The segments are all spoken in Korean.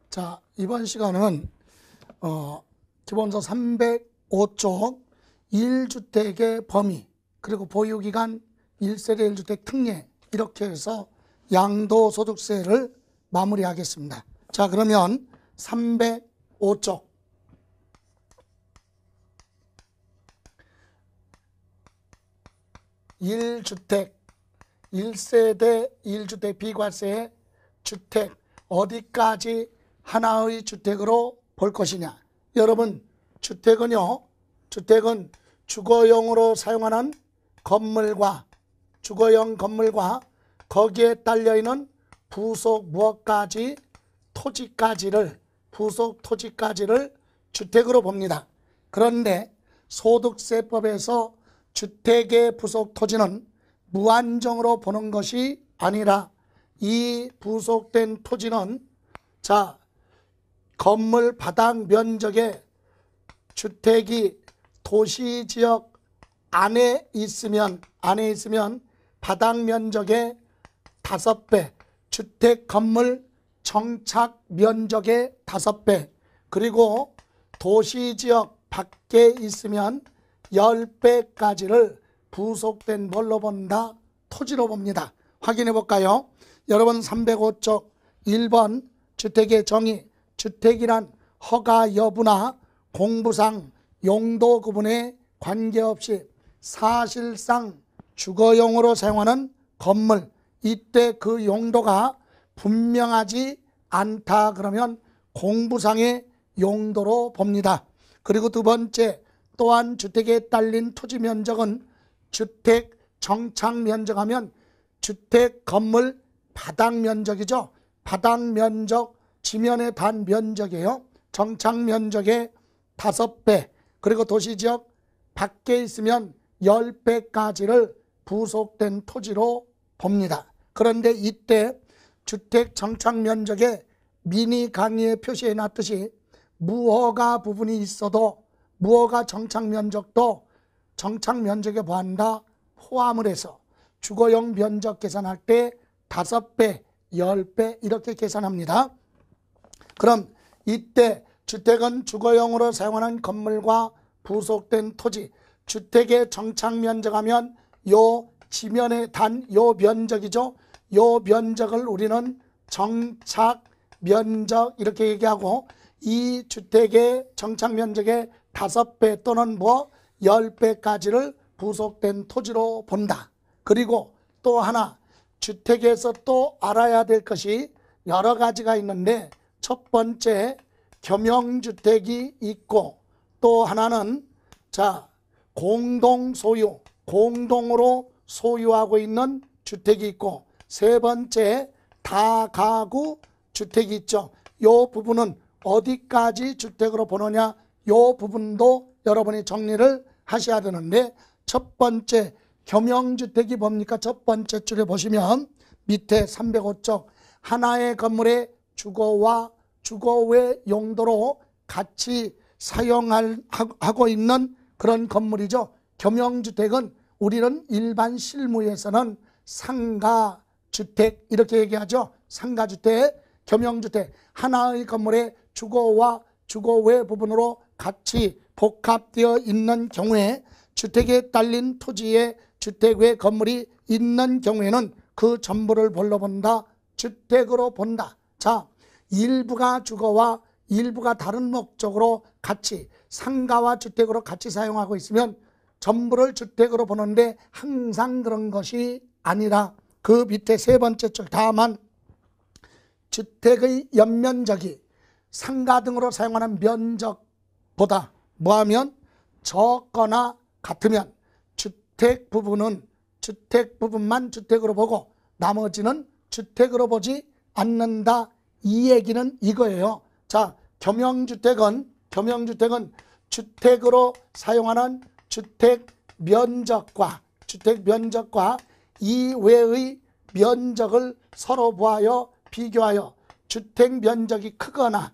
자, 이번 시간은 기본서 305쪽 1주택의 범위, 그리고 보유기간 1세대 1주택 특례, 이렇게 해서 양도소득세를 마무리하겠습니다. 자, 그러면 305쪽 1주택 1세대 1주택 비과세 주택 어디까지 하나의 주택으로 볼 것이냐. 여러분, 주택은요, 주택은 주거용으로 사용하는 건물과 주거용 건물과 거기에 딸려있는 부속 무엇까지 토지까지를, 부속 토지까지를 주택으로 봅니다. 그런데 소득세법에서 주택의 부속 토지는 무한정으로 보는 것이 아니라 이 부속된 토지는 자, 건물 바닥 면적의 주택이 도시지역 안에 있으면 바닥 면적의 5배, 주택 건물 정착 면적의 5배, 그리고 도시지역 밖에 있으면 10배까지를 부속된 뭘로 본다? 토지로 봅니다. 확인해 볼까요? 여러분, 305쪽 1번 주택의 정의, 주택이란 허가 여부나 공부상 용도 구분에 관계없이 사실상 주거용으로 사용하는 건물, 이때 그 용도가 분명하지 않다 그러면 공부상의 용도로 봅니다. 그리고 두 번째, 또한 주택에 딸린 토지 면적은 주택 정착 면적하면 주택 건물 바닥 면적이죠. 바닥 면적, 지면의 단 면적이에요. 정착 면적의 5배, 그리고 도시지역 밖에 있으면 10배까지를 부속된 토지로 봅니다. 그런데 이때 주택 정착 면적에 미니 강의에 표시해 놨듯이 무허가 부분이 있어도 무허가 정착 면적도 정착 면적에 뭐한다? 포함을 해서 주거용 면적 계산할 때 5배, 10배 이렇게 계산합니다. 그럼 이때 주택은 주거용으로 사용하는 건물과 부속된 토지, 주택의 정착 면적하면 요 지면의 단 요 면적이죠. 요 면적을 우리는 정착 면적 이렇게 얘기하고, 이 주택의 정착 면적의 5배 또는 10배까지를 부속된 토지로 본다. 그리고 또 하나, 주택에서 또 알아야 될 것이 여러 가지가 있는데, 첫 번째 겸용주택이 있고, 또 하나는 자, 공동 소유, 공동으로 소유하고 있는 주택이 있고, 세 번째 다가구 주택이 있죠. 이 부분은 어디까지 주택으로 보느냐, 이 부분도 여러분이 정리를 하셔야 되는데, 첫 번째 겸용주택이 뭡니까? 첫 번째 줄에 보시면 밑에 305쪽 하나의 건물의 주거와 주거 외 용도로 같이 사용하고 있는 그런 건물이죠. 겸용주택은 우리는 일반 실무에서는 상가주택 이렇게 얘기하죠. 상가주택, 겸용주택, 하나의 건물의 주거와 주거 외 부분으로 같이 복합되어 있는 경우에 주택에 딸린 토지에 주택 외 건물이 있는 경우에는 그 전부를 뭘로 본다? 주택으로 본다. 자, 일부가 주거와 일부가 다른 목적으로 같이 상가와 주택으로 같이 사용하고 있으면 전부를 주택으로 보는데, 항상 그런 것이 아니라 그 밑에 세 번째 줄 다만 주택의 연면적이 상가 등으로 사용하는 면적보다 뭐하면 적거나 같으면 주택 부분만 주택으로 보고 나머지는 주택으로 보지 않는다. 이 얘기는 이거예요. 자, 겸용주택은 주택으로 사용하는 주택 면적과 이외의 면적을 서로 보아요, 비교하여 주택 면적이 크거나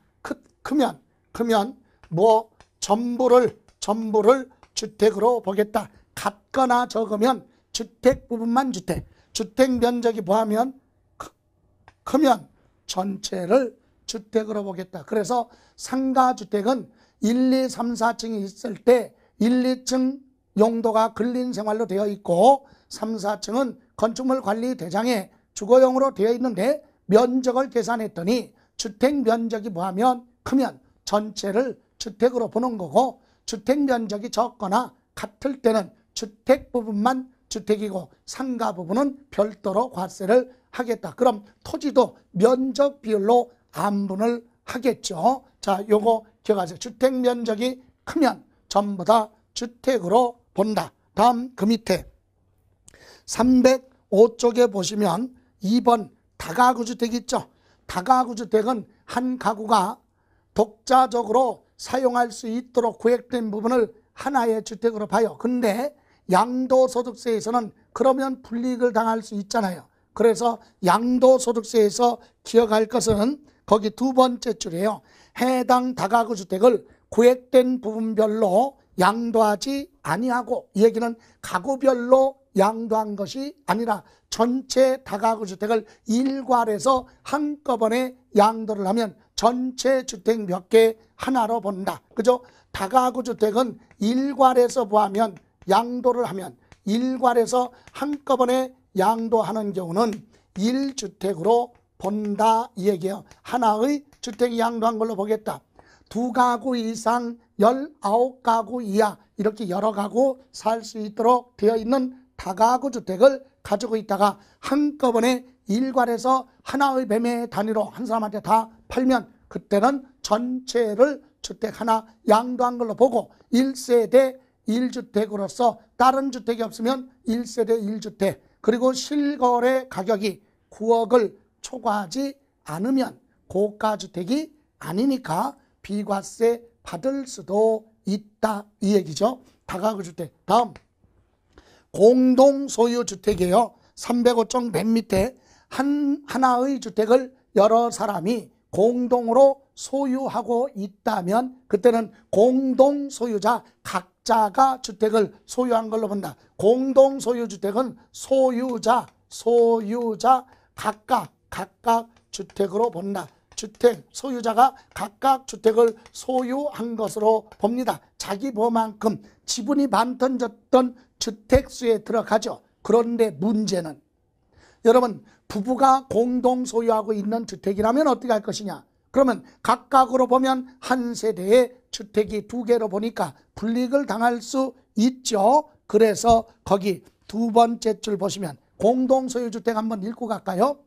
크면 전부를 주택으로 보겠다. 같거나 적으면 주택 부분만 주택 면적이 뭐하면 크면 전체를 주택으로 보겠다. 그래서 상가주택은 1, 2, 3, 4층이 있을 때 1, 2층 용도가 근린생활로 되어 있고 3, 4층은 건축물 관리 대장에 주거용으로 되어 있는데 면적을 계산했더니 주택 면적이 뭐하면 크면 전체를 주택으로 보는 거고 주택 면적이 적거나 같을 때는 주택 부분만 주택이고 상가 부분은 별도로 과세를 하겠다. 그럼 토지도 면적 비율로 안분을 하겠죠. 자, 요거 기억하세요. 주택 면적이 크면 전부 다 주택으로 본다. 다음 그 밑에 305쪽에 보시면 2번 다가구 주택 있죠. 다가구 주택은 한 가구가 독자적으로 사용할 수 있도록 구획된 부분을 하나의 주택으로 봐요. 근데 양도소득세에서는 그러면 불이익을 당할 수 있잖아요. 그래서 양도소득세에서 기억할 것은 거기 두 번째 줄이에요. 해당 다가구 주택을 구획된 부분별로 양도하지 아니하고, 이 얘기는 가구별로 양도한 것이 아니라 전체 다가구 주택을 일괄해서 한꺼번에 양도를 하면 전체 주택 몇 개 하나로 본다. 그죠? 다가구 주택은 일괄해서 보하면 양도를 하면 일괄해서 한꺼번에 양도하는 경우는 1주택으로 본다 이 얘기예요. 하나의 주택이 양도한 걸로 보겠다. 2가구 이상 19가구 이하 이렇게 여러 가구 살 수 있도록 되어 있는 다가구 주택을 가지고 있다가 한꺼번에 일괄해서 하나의 매매 단위로 한 사람한테 다 팔면 그때는 전체를 주택 하나 양도한 걸로 보고 1세대 1주택으로서 다른 주택이 없으면 1세대 1주택, 그리고 실거래 가격이 9억을 초과하지 않으면 고가주택이 아니니까 비과세 받을 수도 있다 이 얘기죠. 다가구 주택. 다음 공동소유주택이에요. 305쪽 맨 밑에 하나의 주택을 여러 사람이 공동으로 소유하고 있다면 그때는 공동소유자 각자가 주택을 소유한 걸로 본다. 공동소유주택은 소유자 각각 주택으로 본다. 주택 소유자가 각각 주택을 소유한 것으로 봅니다. 자기 뭐만큼 지분이 많던 적던 주택수에 들어가죠. 그런데 문제는 여러분 부부가 공동 소유하고 있는 주택이라면 어떻게 할 것이냐. 그러면 각각으로 보면 한 세대에 주택이 2개로 보니까 불이익을 당할 수 있죠. 그래서 거기 두 번째 줄 보시면 공동소유주택 한번 읽고 갈까요?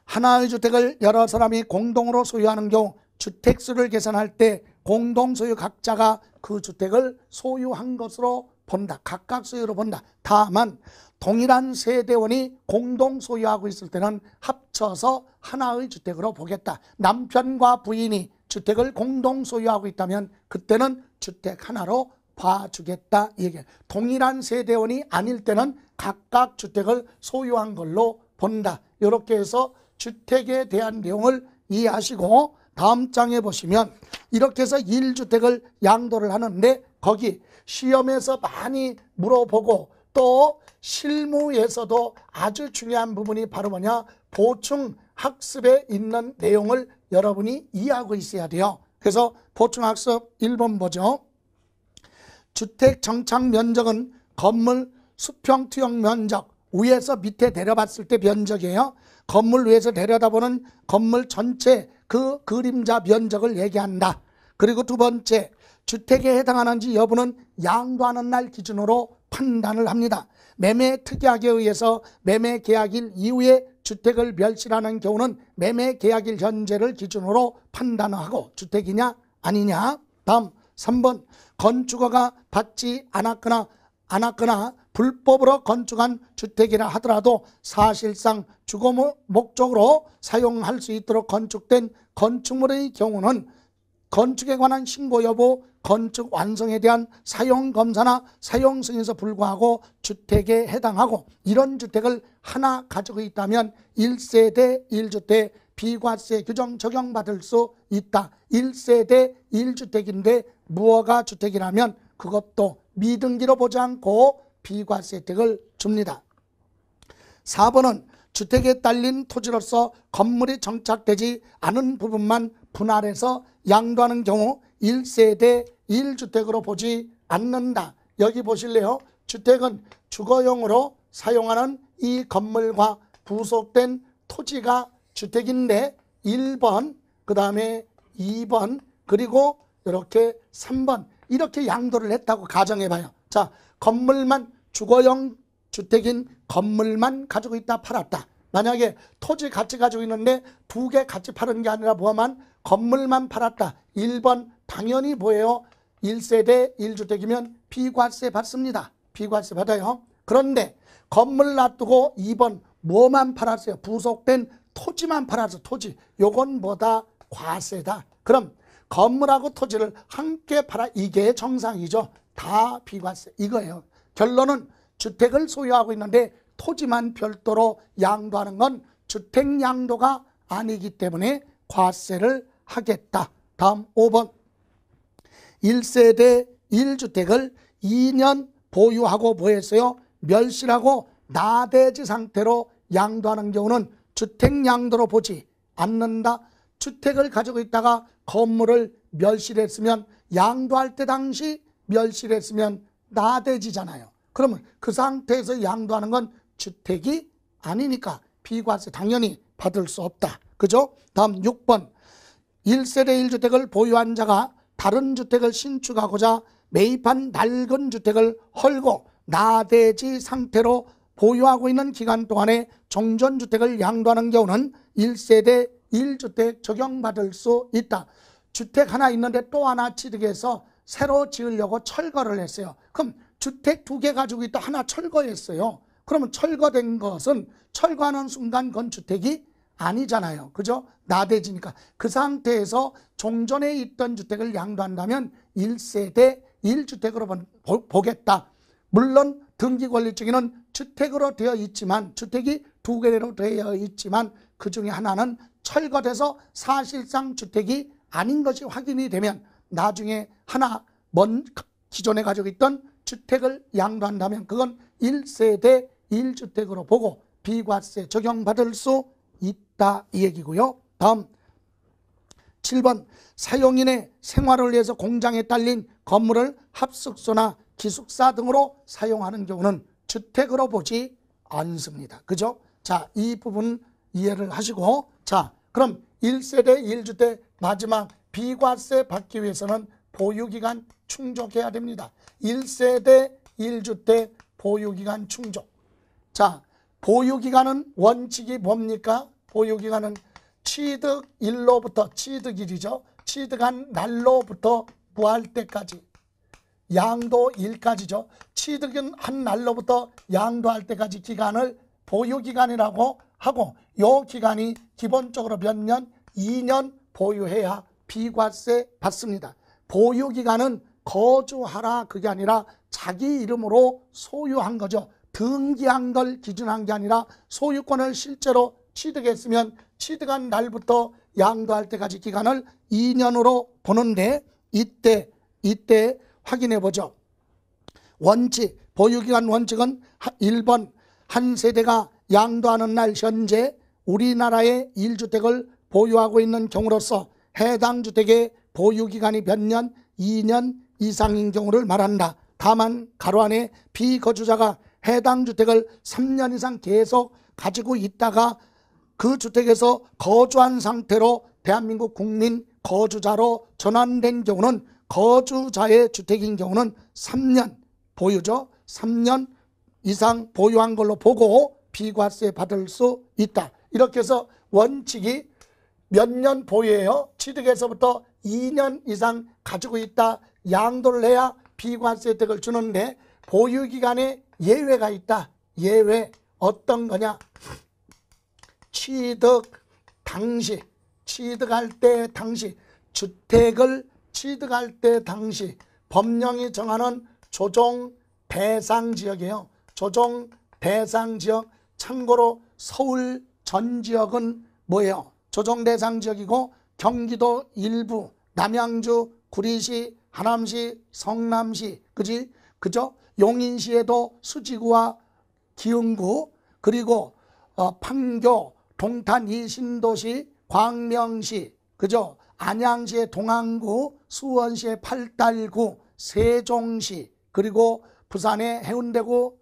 하나의 주택을 여러 사람이 공동으로 소유하는 경우 주택수를 계산할 때 공동소유 각자가 그 주택을 소유한 것으로 본다. 각각 소유로 본다. 다만 동일한 세대원이 공동 소유하고 있을 때는 합쳐서 하나의 주택으로 보겠다. 남편과 부인이 주택을 공동 소유하고 있다면 그때는 주택 하나로 봐주겠다. 이게 동일한 세대원이 아닐 때는 각각 주택을 소유한 걸로 본다. 이렇게 해서 주택에 대한 내용을 이해하시고 다음 장에 보시면 이렇게 해서 1주택을 양도를 하는데 거기 시험에서 많이 물어보고 또 실무에서도 아주 중요한 부분이 바로 뭐냐, 보충 학습에 있는 내용을 여러분이 이해하고 있어야 돼요. 그래서 보충 학습 1번 보죠. 주택 정착 면적은 건물 수평 투영 면적, 위에서 밑에 내려봤을 때 면적이에요. 건물 위에서 내려다보는 건물 전체 그 그림자 면적을 얘기한다. 그리고 두 번째, 주택에 해당하는지 여부는 양도하는 날 기준으로 판단을 합니다. 매매 특약에 의해서 매매 계약일 이후에 주택을 멸실하는 경우는 매매 계약일 현재를 기준으로 판단하고 주택이냐 아니냐. 다음 3번, 건축허가 받지 않았거나 불법으로 건축한 주택이라 하더라도 사실상 주거 목적으로 사용할 수 있도록 건축된 건축물의 경우는 건축에 관한 신고 여부, 건축 완성에 대한 사용 검사나 사용 승인에서 불구하고 주택에 해당하고, 이런 주택을 하나 가지고 있다면 1세대 1주택 비과세 규정 적용받을 수 있다. 1세대 1주택인데 무허가 주택이라면 그것도 미등기로 보지 않고 비과세 혜택을 줍니다. 4번은 주택에 딸린 토지로서 건물이 정착되지 않은 부분만 분할해서 양도하는 경우 1세대 1주택으로 보지 않는다. 여기 보실래요? 주택은 주거용으로 사용하는 이 건물과 부속된 토지가 주택인데 1번, 그 다음에 2번, 그리고 이렇게 3번 이렇게 양도를 했다고 가정해봐요. 자, 건물만 주거용 주택인 건물만 가지고 있다 팔았다. 만약에 토지 같이 가지고 있는데 두 개 같이 파는 게 아니라 뭐만 건물만 팔았다. 1번 당연히 뭐예요? 1세대 1주택이면 비과세 받습니다. 비과세 받아요. 그런데 건물 놔두고 2번 뭐만 팔았어요? 부속된 토지만 팔았어. 토지. 요건 뭐다? 과세다. 그럼 건물하고 토지를 함께 팔아 이게 정상이죠. 다 비과세 이거예요. 결론은 주택을 소유하고 있는데 토지만 별도로 양도하는 건 주택 양도가 아니기 때문에 과세를 하겠다. 다음 5번 1세대 1주택을 2년 보유하고 뭐했어요? 멸실하고 나대지 상태로 양도하는 경우는 주택 양도로 보지 않는다. 주택을 가지고 있다가 건물을 멸실했으면 양도할 때 당시 멸실했으면 나대지잖아요. 그러면 그 상태에서 양도하는 건 주택이 아니니까 비과세 당연히 받을 수 없다. 그죠? 다음 6번 1세대 1주택을 보유한 자가 다른 주택을 신축하고자 매입한 낡은 주택을 헐고 나대지 상태로 보유하고 있는 기간 동안에 종전주택을 양도하는 경우는 1세대 1주택 적용받을 수 있다. 주택 하나 있는데 또 하나 취득해서 새로 지으려고 철거를 했어요. 그럼 주택 2개 가지고 있다 하나 철거했어요. 그러면 철거된 것은 철거하는 순간 그건 주택이 아니잖아요. 그죠? 나대지니까. 그 상태에서 종전에 있던 주택을 양도한다면 1세대 1주택으로 보겠다. 물론 등기권리증에는 주택으로 되어 있지만 주택이 2개로 되어 있지만 그 중에 하나는 철거돼서 사실상 주택이 아닌 것이 확인이 되면 나중에 하나 기존에 가지고 있던 주택을 양도한다면 그건 1세대 1주택으로 보고 비과세 적용받을 수 있다 이 얘기고요. 다음 7번 사용인의 생활을 위해서 공장에 딸린 건물을 합숙소나 기숙사 등으로 사용하는 경우는 주택으로 보지 않습니다. 그죠? 자, 이 부분 이해를 하시고 자, 그럼 1세대 1주택 마지막 비과세 받기 위해서는 보유기간 충족해야 됩니다. 1세대 1주택 보유기간 충족. 자, 보유기간은 원칙이 뭡니까? 보유기간은 취득일로부터 취득일이죠. 취득한 날로부터 무할 때까지 양도일까지죠. 취득한 날로부터 양도할 때까지 기간을 보유기간이라고 하고 이 기간이 기본적으로 몇 년? 2년 보유해야 비과세 받습니다. 보유기간은 거주하라 그게 아니라 자기 이름으로 소유한 거죠. 등기한 걸 기준한 게 아니라 소유권을 실제로 취득했으면 취득한 날부터 양도할 때까지 기간을 2년으로 보는데 이때 확인해 보죠. 원칙, 보유기간 원칙은 1번 한 세대가 양도하는 날 현재 우리나라의 1주택을 보유하고 있는 경우로서 해당 주택의 보유기간이 몇 년? 2년 이상인 경우를 말한다. 다만 가로 안에 비거주자가 해당 주택을 3년 이상 계속 가지고 있다가 그 주택에서 거주한 상태로 대한민국 국민 거주자로 전환된 경우는 거주자의 주택인 경우는 3년 보유죠. 3년 이상 보유한 걸로 보고 비과세 받을 수 있다. 이렇게 해서 원칙이 몇 년 보유해요? 취득에서부터 2년 이상 가지고 있다. 양도를 해야 비과세 혜택을 주는데 보유기간에 예외가 있다. 예외 어떤 거냐? 취득할 때 당시 주택을 취득할 때 당시 법령이 정하는 조정 대상 지역이에요. 조정 대상 지역. 참고로 서울 전 지역은 뭐예요? 조정 대상 지역이고 경기도 일부, 남양주, 구리시, 하남시, 성남시, 그죠? 용인시에도 수지구와 기흥구 그리고 판교, 동탄 이신도시, 광명시, 그죠? 안양시의 동안구, 수원시의 팔달구, 세종시, 그리고 부산의 해운대구,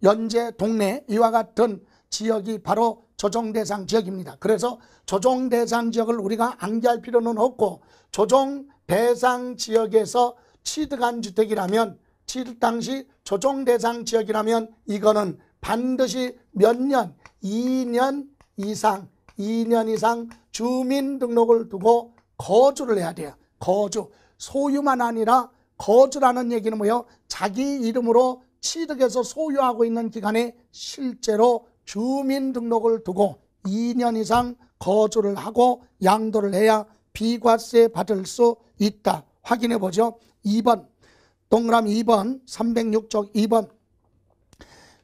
연제, 동래 이와 같은 지역이 바로 조정대상 지역입니다. 그래서 조정대상 지역을 우리가 암기할 필요는 없고, 조정대상 지역에서 취득한 주택이라면, 취득 당시 조정대상 지역이라면 이거는 반드시 몇 년, 2년 이상 주민등록을 두고 거주를 해야 돼요. 거주. 소유만 아니라 거주라는 얘기는 뭐예요? 자기 이름으로 취득해서 소유하고 있는 기간에 실제로 주민등록을 두고 2년 이상 거주를 하고 양도를 해야 비과세 받을 수 있다. 확인해 보죠. 2번, 동그라미 2번, 306쪽 2번.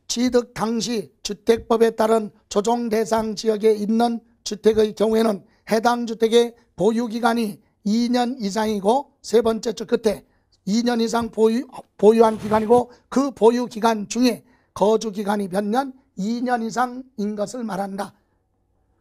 취득 당시 주택법에 따른 조정대상 지역에 있는 주택의 경우에는 해당 주택의 보유기간이 2년 이상이고, 세 번째 줄 끝에 2년 이상 보유한 기간이고, 그 보유기간 중에 거주기간이 몇 년? 2년 이상인 것을 말한다.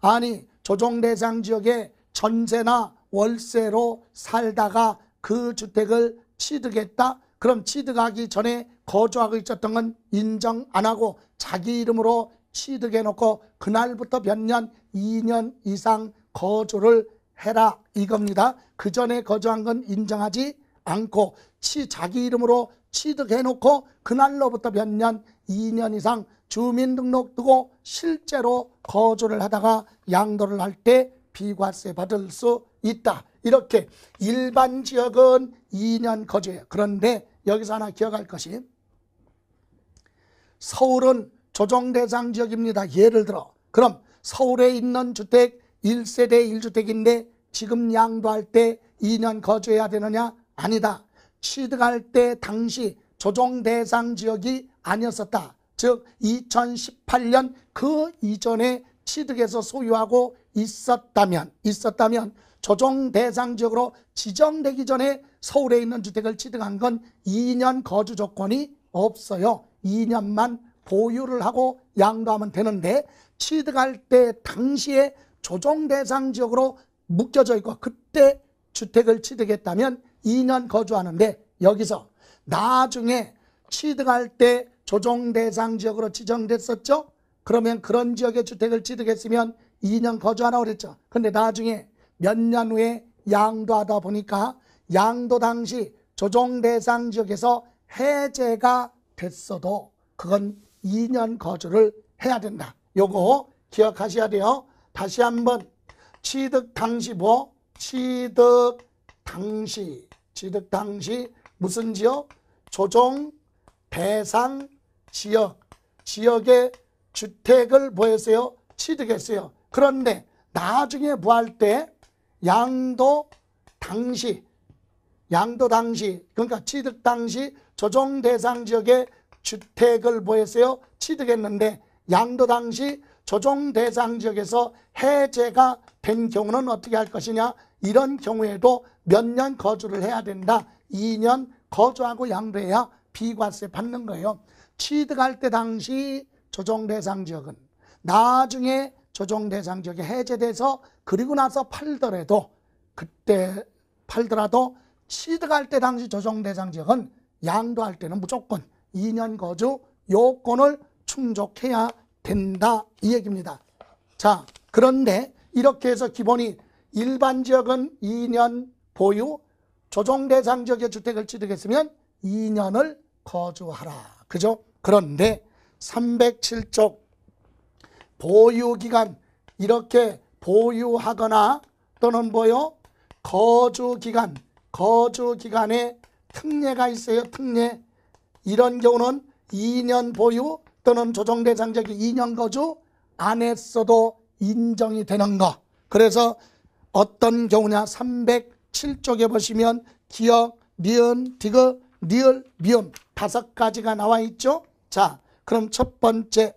아니, 조정대상 지역에 전세나 월세로 살다가 그 주택을 취득했다? 그럼 취득하기 전에 거주하고 있었던 건 인정 안 하고 자기 이름으로 취득해 놓고 그날부터 몇 년, 2년 이상 거주를 해라 이겁니다. 그 전에 거주한 건 인정하지 않고 자기 이름으로 취득해 놓고 그날로부터 몇 년, 2년 이상 주민등록 두고 실제로 거주를 하다가 양도를 할 때 비과세 받을 수 있다. 이렇게 일반 지역은 2년 거주해요. 그런데 여기서 하나 기억할 것이, 서울은 조정대상 지역입니다. 예를 들어 그럼 서울에 있는 주택 1세대 1주택인데 지금 양도할 때 2년 거주해야 되느냐? 아니다. 취득할 때 당시 조정대상 지역이 아니었었다. 즉 2018년 그 이전에 취득해서 소유하고 있었다면 조정대상 지역으로 지정되기 전에 서울에 있는 주택을 취득한 건 2년 거주 조건이 없어요. 2년만 보유를 하고 양도하면 되는데, 취득할 때 당시에 조정대상 지역으로 묶여져 있고 그때 주택을 취득했다면 2년 거주하는데, 여기서 나중에 취득할 때 조정대상 지역으로 지정됐었죠. 그러면 그런 지역의 주택을 취득했으면 2년 거주하라고 그랬죠. 근데 나중에 몇 년 후에 양도하다 보니까 양도 당시 조정대상 지역에서 해제가 됐어도 그건 2년 거주를 해야 된다. 요거 기억하셔야 돼요. 다시 한번, 취득 당시 취득 당시 무슨 지역? 조정대상 지역의 주택을 했어요? 취득했어요. 그런데 나중에 할 때 양도 당시 그러니까 취득 당시 조정대상 지역의 주택을 했어요? 취득했는데 양도 당시 조정대상 지역에서 해제가 된 경우는 어떻게 할 것이냐? 이런 경우에도 몇 년 거주를 해야 된다. 2년 거주하고 양도해야 비과세 받는 거예요. 취득할 때 당시 조정대상 지역은 나중에 조정대상 지역이 해제돼서 그리고 나서 팔더라도 취득할 때 당시 조정대상 지역은 양도할 때는 무조건 2년 거주 요건을 충족해야 된다 이 얘기입니다. 자, 그런데 이렇게 해서 기본이 일반 지역은 2년 보유, 조정대상 지역의 주택을 취득했으면 2년을 거주하라. 그죠? 그런데 307쪽 보유기간, 이렇게 보유하거나 또는 거주기간에 특례가 있어요. 특례. 이런 경우는 2년 보유 또는 조정대상 지역이 2년 거주 안 했어도 인정이 되는 거. 그래서 어떤 경우냐? 307쪽에 보시면 기역, 니은, 디귿, 리을, 미음 5가지가 나와 있죠. 자, 그럼 첫 번째,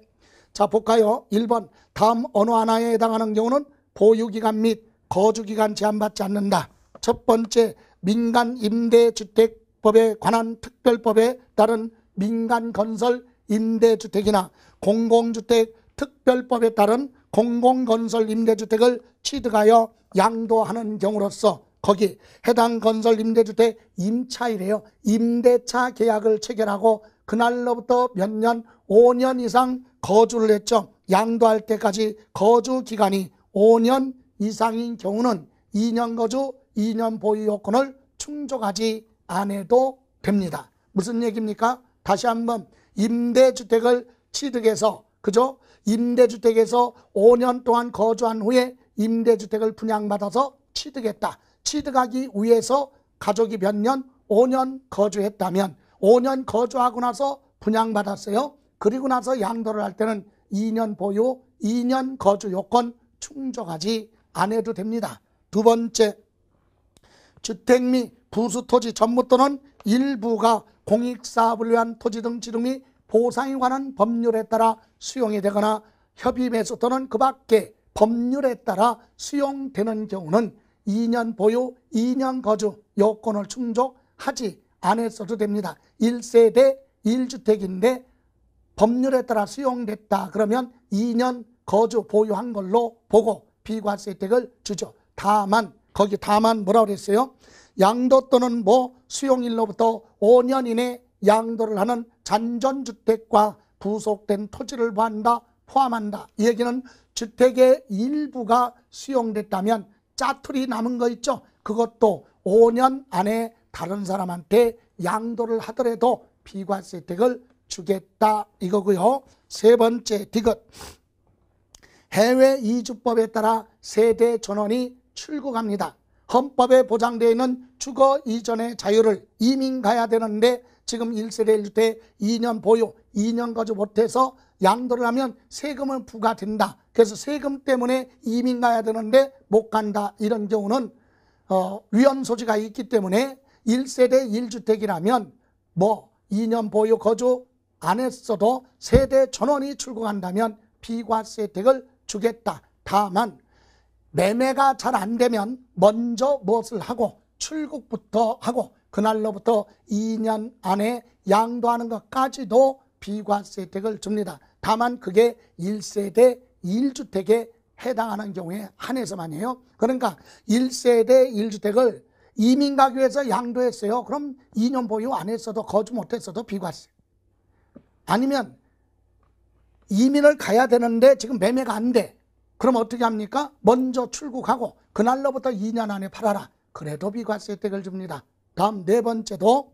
자 볼까요? 1번, 다음 어느 하나에 해당하는 경우는 보유기간 및 거주기간 제한받지 않는다. 첫 번째, 민간임대주택법에 관한 특별법에 따른 민간건설 임대주택이나 공공주택 특별법에 따른 공공건설 임대주택을 취득하여 양도하는 경우로서 거기 해당 건설 임대주택 임차일에요. 임대차 계약을 체결하고 그날로부터 몇 년, 5년 이상 거주를 했죠. 양도할 때까지 거주 기간이 5년 이상인 경우는 2년 거주, 2년 보유 요건을 충족하지 않아도 됩니다. 무슨 얘기입니까? 다시 한번 임대주택을 취득해서 그죠? 임대주택에서 5년 동안 거주한 후에 임대주택을 분양받아서 취득했다. 취득하기 위해서 가족이 몇 년? 5년 거주했다면 5년 거주하고 나서 분양받았어요. 그리고 나서 양도를 할 때는 2년 보유, 2년 거주 요건 충족하지 않아도 됩니다. 두 번째, 주택 및 부수토지 전부 또는 일부가 공익사업을 위한 토지 등 지능 및 보상에 관한 법률에 따라 수용이 되거나 협의 매수 또는 그 밖에 법률에 따라 수용되는 경우는 2년 보유, 2년 거주 요건을 충족하지 않았어도 됩니다. 1세대 1주택인데 법률에 따라 수용됐다 그러면 2년 거주 보유한 걸로 보고 비과세 혜택을 주죠. 다만 거기 다만 뭐라고 그랬어요? 양도 또는 수용일로부터 5년 이내 양도를 하는 잔존주택과 부속된 토지를 포함한다. 이 얘기는 주택의 일부가 수용됐다면 짜투리 남은 거 있죠? 그것도 5년 안에 다른 사람한테 양도를 하더라도 비과세 혜택을 주겠다 이거고요. 세 번째 디귿, 해외 이주법에 따라 세대 전원이 출국합니다. 헌법에 보장되어 있는 주거 이전의 자유를 이민 가야 되는데 지금 1세대 1주택 2년 보유, 2년 거주 못해서 양도를 하면 세금은 부과된다. 그래서 세금 때문에 이민 가야 되는데 못 간다. 이런 경우는 위헌 소지가 있기 때문에 1세대 1주택이라면 2년 보유 거주 안 했어도 세대 전원이 출국한다면 비과세 혜택을 주겠다. 다만 매매가 잘 안 되면 먼저 무엇을 하고 출국부터 하고 그날로부터 2년 안에 양도하는 것까지도 비과세 혜택을 줍니다. 다만 그게 1세대 1주택에 해당하는 경우에 한해서만이에요. 그러니까 1세대 1주택을 이민 가기 위해서 양도했어요. 그럼 2년 보유 안 했어도 거주 못했어도 비과세. 아니면 이민을 가야 되는데 지금 매매가 안 돼. 그럼 어떻게 합니까? 먼저 출국하고 그날로부터 2년 안에 팔아라. 그래도 비과세 혜택을 줍니다. 다음 네 번째도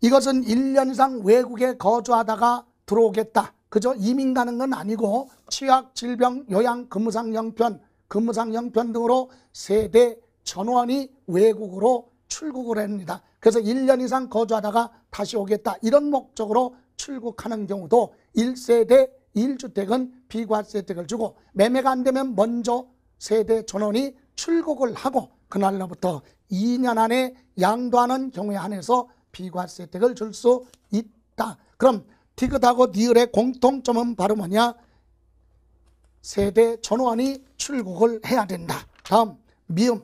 이것은 1년 이상 외국에 거주하다가 들어오겠다. 그죠? 이민 가는 건 아니고 취약, 질병, 요양, 근무상 형편 등으로 세대 전원이 외국으로 출국을 합니다. 그래서 1년 이상 거주하다가 다시 오겠다. 이런 목적으로 출국하는 경우도 1세대 1주택은 비과세 혜택을 주고 매매가 안 되면 먼저 세대 전원이 출국을 하고 그날로부터 2년 안에 양도하는 경우에 한해서 비과세 혜택을 줄 수 있다. 그럼 디귿하고 니을의 공통점은 바로 뭐냐? 세대 전원이 출국을 해야 된다. 다음 미음,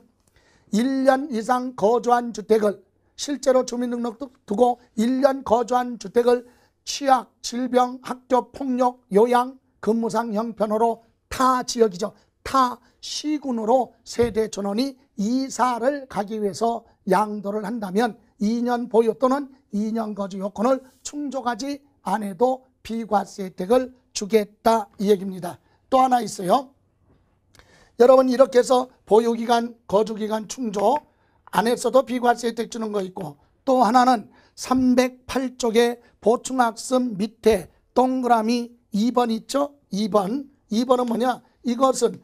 1년 이상 거주한 주택을 실제로 주민등록도 두고 1년 거주한 주택을 취약, 질병, 학교, 폭력, 요양, 근무상 형편으로 타 지역이죠. 타 시군으로 세대 전원이 이사를 가기 위해서 양도를 한다면 2년 보유 또는 2년 거주 요건을 충족하지 않아도 비과세 혜택을 주겠다 이 얘기입니다. 또 하나 있어요. 여러분 이렇게 해서 보유기간, 거주기간 충족 안 했어도 비과세 혜택 주는 거 있고 또 하나는 308쪽에 보충학습 밑에 동그라미 2번 있죠? 2번은 뭐냐? 이것은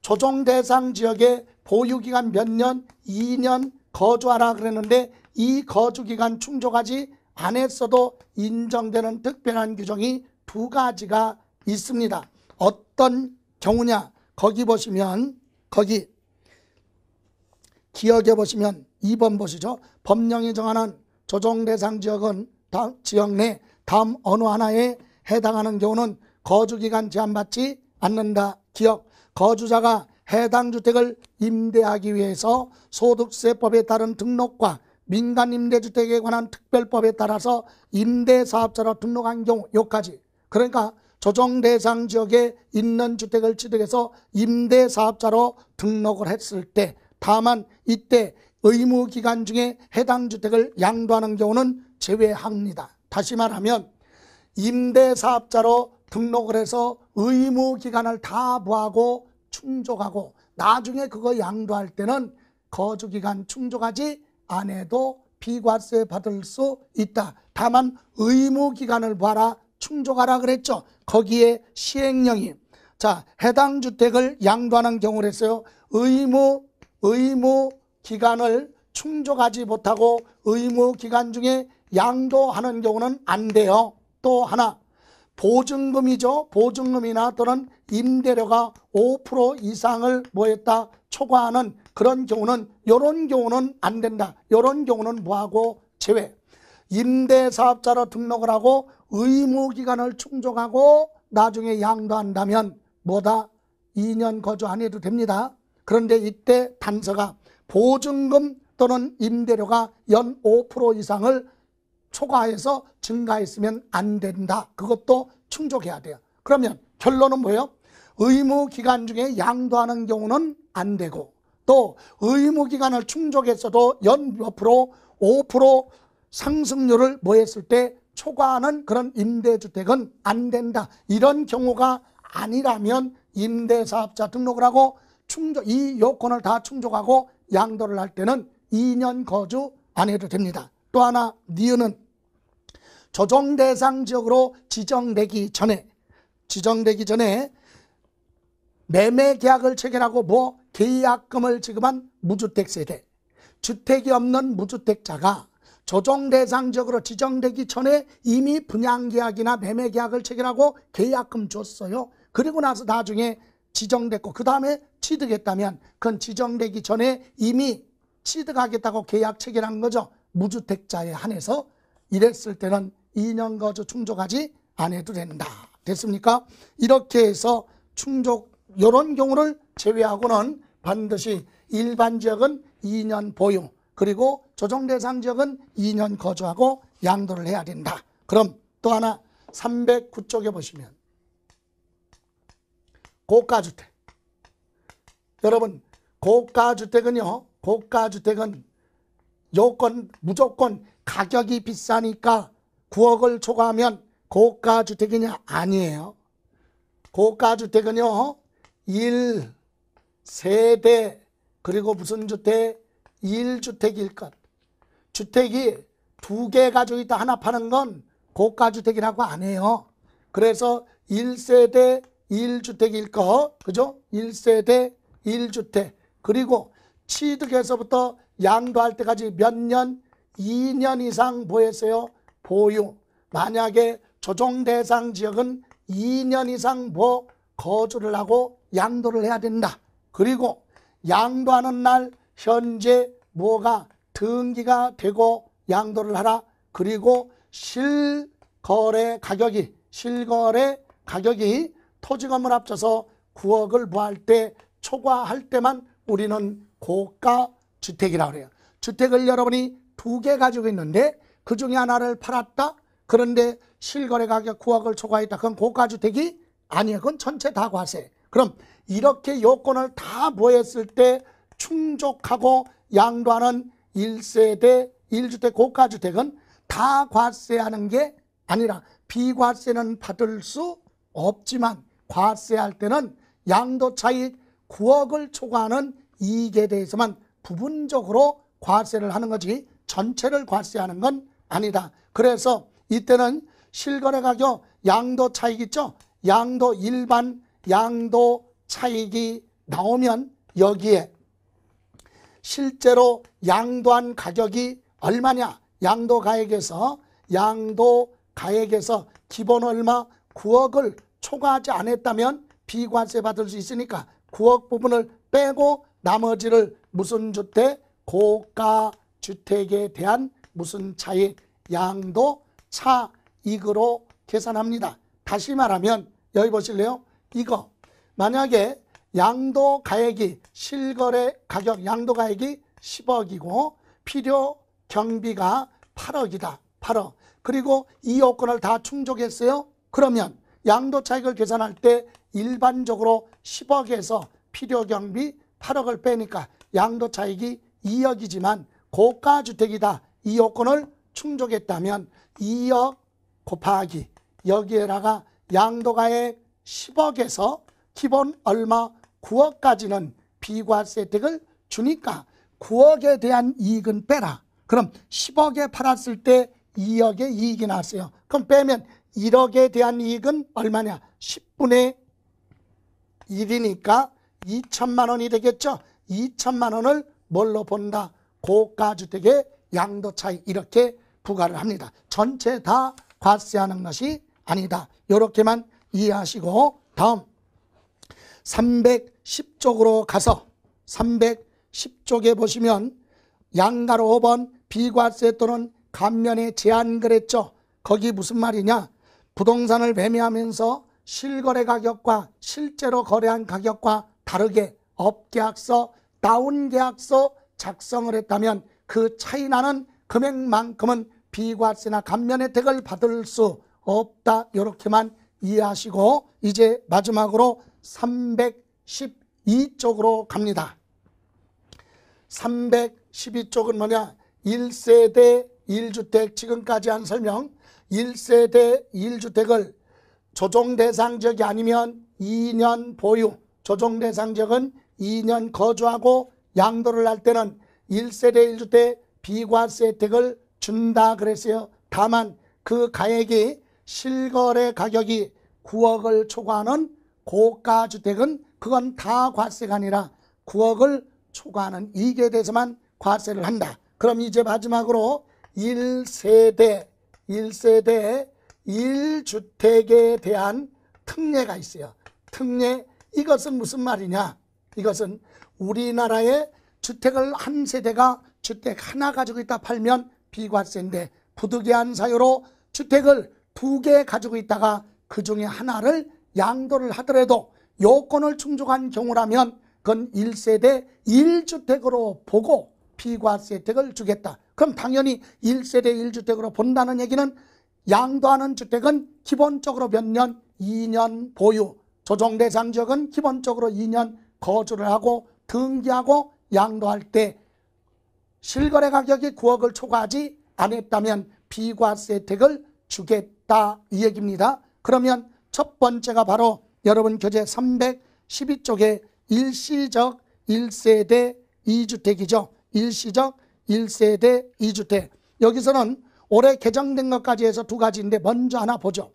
조정 대상 지역에 보유기간 몇 년? 2년 거주하라 그랬는데 이 거주기간 충족하지 않았어도 인정되는 특별한 규정이 두 가지가 있습니다. 어떤 경우냐? 거기 보시면 거기 기억해 보시면 2번 보시죠. 법령이 정하는 조정 대상 지역은 지역 내 다음 어느 하나에 해당하는 경우는 거주기간 제한받지 않는다. 기억, 거주자가 해당 주택을 임대하기 위해서 소득세법에 따른 등록과 민간임대주택에 관한 특별법에 따라서 임대사업자로 등록한 경우 여기까지. 그러니까 조정 대상 지역에 있는 주택을 취득해서 임대사업자로 등록을 했을 때, 다만 이때 의무기간 중에 해당 주택을 양도하는 경우는 제외합니다. 다시 말하면 임대사업자로 등록을 해서 의무기간을 다 부하고 충족하고 나중에 그거 양도할 때는 거주기간 충족하지 않아도 비과세 받을 수 있다. 다만 의무기간을 부하라, 충족하라 그랬죠. 거기에 시행령이, 자, 해당 주택을 양도하는 경우를 했어요. 의무기간을 충족하지 못하고 의무기간 중에 양도하는 경우는 안 돼요. 또 하나, 보증금이죠. 보증금이나 또는 임대료가 5% 이상을 뭐했다 초과하는 그런 경우는, 이런 경우는 안 된다. 이런 경우는 뭐하고 제외. 임대사업자로 등록을 하고 의무기간을 충족하고 나중에 양도한다면 뭐다? 2년 거주 안 해도 됩니다. 그런데 이때 단서가 보증금 또는 임대료가 연 5% 이상을 초과해서 증가했으면 안 된다. 그것도 충족해야 돼요. 그러면 결론은 뭐예요? 의무기간 중에 양도하는 경우는 안 되고, 또 의무기간을 충족했어도 연 몇 프로 5% 상승률을 뭐했을 때 초과하는 그런 임대주택은 안 된다. 이런 경우가 아니라면 임대사업자 등록을 하고 이 요건을 다 충족하고 양도를 할 때는 2년 거주 안 해도 됩니다. 또 하나, 니은은 조정 대상 지역으로 지정되기 전에 매매 계약을 체결하고 계약금을 지급한 무주택 세대, 주택이 없는 무주택자가 조정 대상 지역으로 지정되기 전에 이미 분양 계약이나 매매 계약을 체결하고 계약금 줬어요. 그리고 나서 나중에 지정됐고 그 다음에 취득했다면 그건 지정되기 전에 이미 취득하겠다고 계약 체결한 거죠. 무주택자에 한해서. 이랬을 때는 2년 거주 충족하지 않아도 된다. 됐습니까? 이렇게 해서 충족, 이런 경우를 제외하고는 반드시 일반 지역은 2년 보유, 그리고 조정 대상 지역은 2년 거주하고 양도를 해야 된다. 그럼 또 하나 309쪽에 보시면 고가주택. 여러분, 고가주택은요, 고가주택은 요건 무조건 가격이 비싸니까 9억을 초과하면 고가주택이냐? 아니에요. 고가주택은요 1세대, 그리고 무슨 주택? 1주택일 것. 주택이 2개 가지고 있다 하나 파는 건 고가주택이라고 안 해요. 그래서 1세대 1주택일 것, 그죠? 1세대 1주택. 그리고 취득해서부터 양도할 때까지 몇 년? 2년 이상 뭐했어요? 보유. 만약에 조정 대상 지역은 2년 이상 거주를 하고 양도를 해야 된다. 그리고 양도하는 날 현재 뭐가 등기가 되고 양도를 하라. 그리고 실거래 가격이 토지 건물 합쳐서 9억을 부할 때 초과할 때만 우리는 고가 주택이라고 그래요. 주택을 여러분이 2개 가지고 있는데 그 중에 하나를 팔았다. 그런데 실거래 가격 9억을 초과했다. 그건 고가주택이 아니에요. 그건 전체 다 과세. 그럼 이렇게 요건을 다 보였을 때 충족하고 양도하는 1세대 1주택 고가주택은 다 과세하는 게 아니라 비과세는 받을 수 없지만 과세할 때는 양도차익 9억을 초과하는 이익에 대해서만 부분적으로 과세를 하는 거지 전체를 과세하는 건 아니다. 그래서 이때는 실거래 가격 양도 차익 있죠? 일반 양도 차익이 나오면 여기에 실제로 양도한 가격이 얼마냐? 양도 가액에서 기본 얼마? 9억을 초과하지 않았다면 비과세 받을 수 있으니까 9억 부분을 빼고 나머지를 무슨 주택? 고가 주택에 대한 무슨 차익? 양도 차익으로 계산합니다. 다시 말하면 여기 보실래요? 이거 만약에 양도 가액이 실거래 가격 양도 가액이 10억이고 필요 경비가 8억이다. 8억. 그리고 이 요건을 다 충족했어요. 그러면 양도 차익을 계산할 때 일반적으로 10억에서 필요경비 8억을 빼니까 양도 차익이 2억이지만 고가주택이다. 이 요건을 충족했다면 2억 곱하기 여기에다가 양도가액 10억에서 기본 얼마 9억까지는 비과세 혜택을 주니까 9억에 대한 이익은 빼라. 그럼 10억에 팔았을 때 2억의 이익이 나왔어요. 그럼 빼면 1억에 대한 이익은 얼마냐? 10분의 1이니까 2천만 원이 되겠죠. 2천만 원을 뭘로 본다? 고가주택의 양도 차익 이렇게 부과를 합니다. 전체 다 과세하는 것이 아니다. 이렇게만 이해하시고 다음 310쪽으로 가서 310쪽에 보시면 양가로 5번 비과세 또는 감면에 제한 그랬죠. 거기 무슨 말이냐? 부동산을 매매하면서 실거래 가격과 실제로 거래한 가격과 다르게 업계약서, 다운계약서 작성을 했다면 그 차이 나는 금액만큼은 비과세나 감면 혜택을 받을 수 없다. 이렇게만 이해하시고 이제 마지막으로 312쪽으로 갑니다. 312쪽은 뭐냐? 1세대 1주택 지금까지 한 설명 1세대 1주택을 조정대상지역이 아니면 2년 보유, 조정대상지역은 2년 거주하고 양도를 할 때는 1세대 1주택 비과세 혜택을 준다 그랬어요. 다만 그 가액이 실거래 가격이 9억을 초과하는 고가주택은 그건 다 과세가 아니라 9억을 초과하는 이익에 대해서만 과세를 한다. 그럼 이제 마지막으로 1세대 1주택에 대한 특례가 있어요. 특례, 이것은 무슨 말이냐? 이것은 우리나라의 주택을 한 세대가 주택 하나 가지고 있다 팔면 비과세인데 부득이한 사유로 주택을 2개 가지고 있다가 그 중에 하나를 양도를 하더라도 요건을 충족한 경우라면 그건 1세대 1주택으로 보고 비과세 혜택을 주겠다. 그럼 당연히 1세대 1주택으로 본다는 얘기는 양도하는 주택은 기본적으로 몇 년? 2년 보유. 조정대상 지역은 기본적으로 2년 거주를 하고 등기하고 양도할 때 실거래 가격이 9억을 초과하지 않았다면 비과세 혜택을 주겠다 이 얘기입니다. 그러면 첫 번째가 바로 여러분 교재 312쪽에 일시적 1세대 2주택이죠. 일시적 1세대 2주택. 여기서는 올해 개정된 것까지 해서 두 가지인데 먼저 하나 보죠.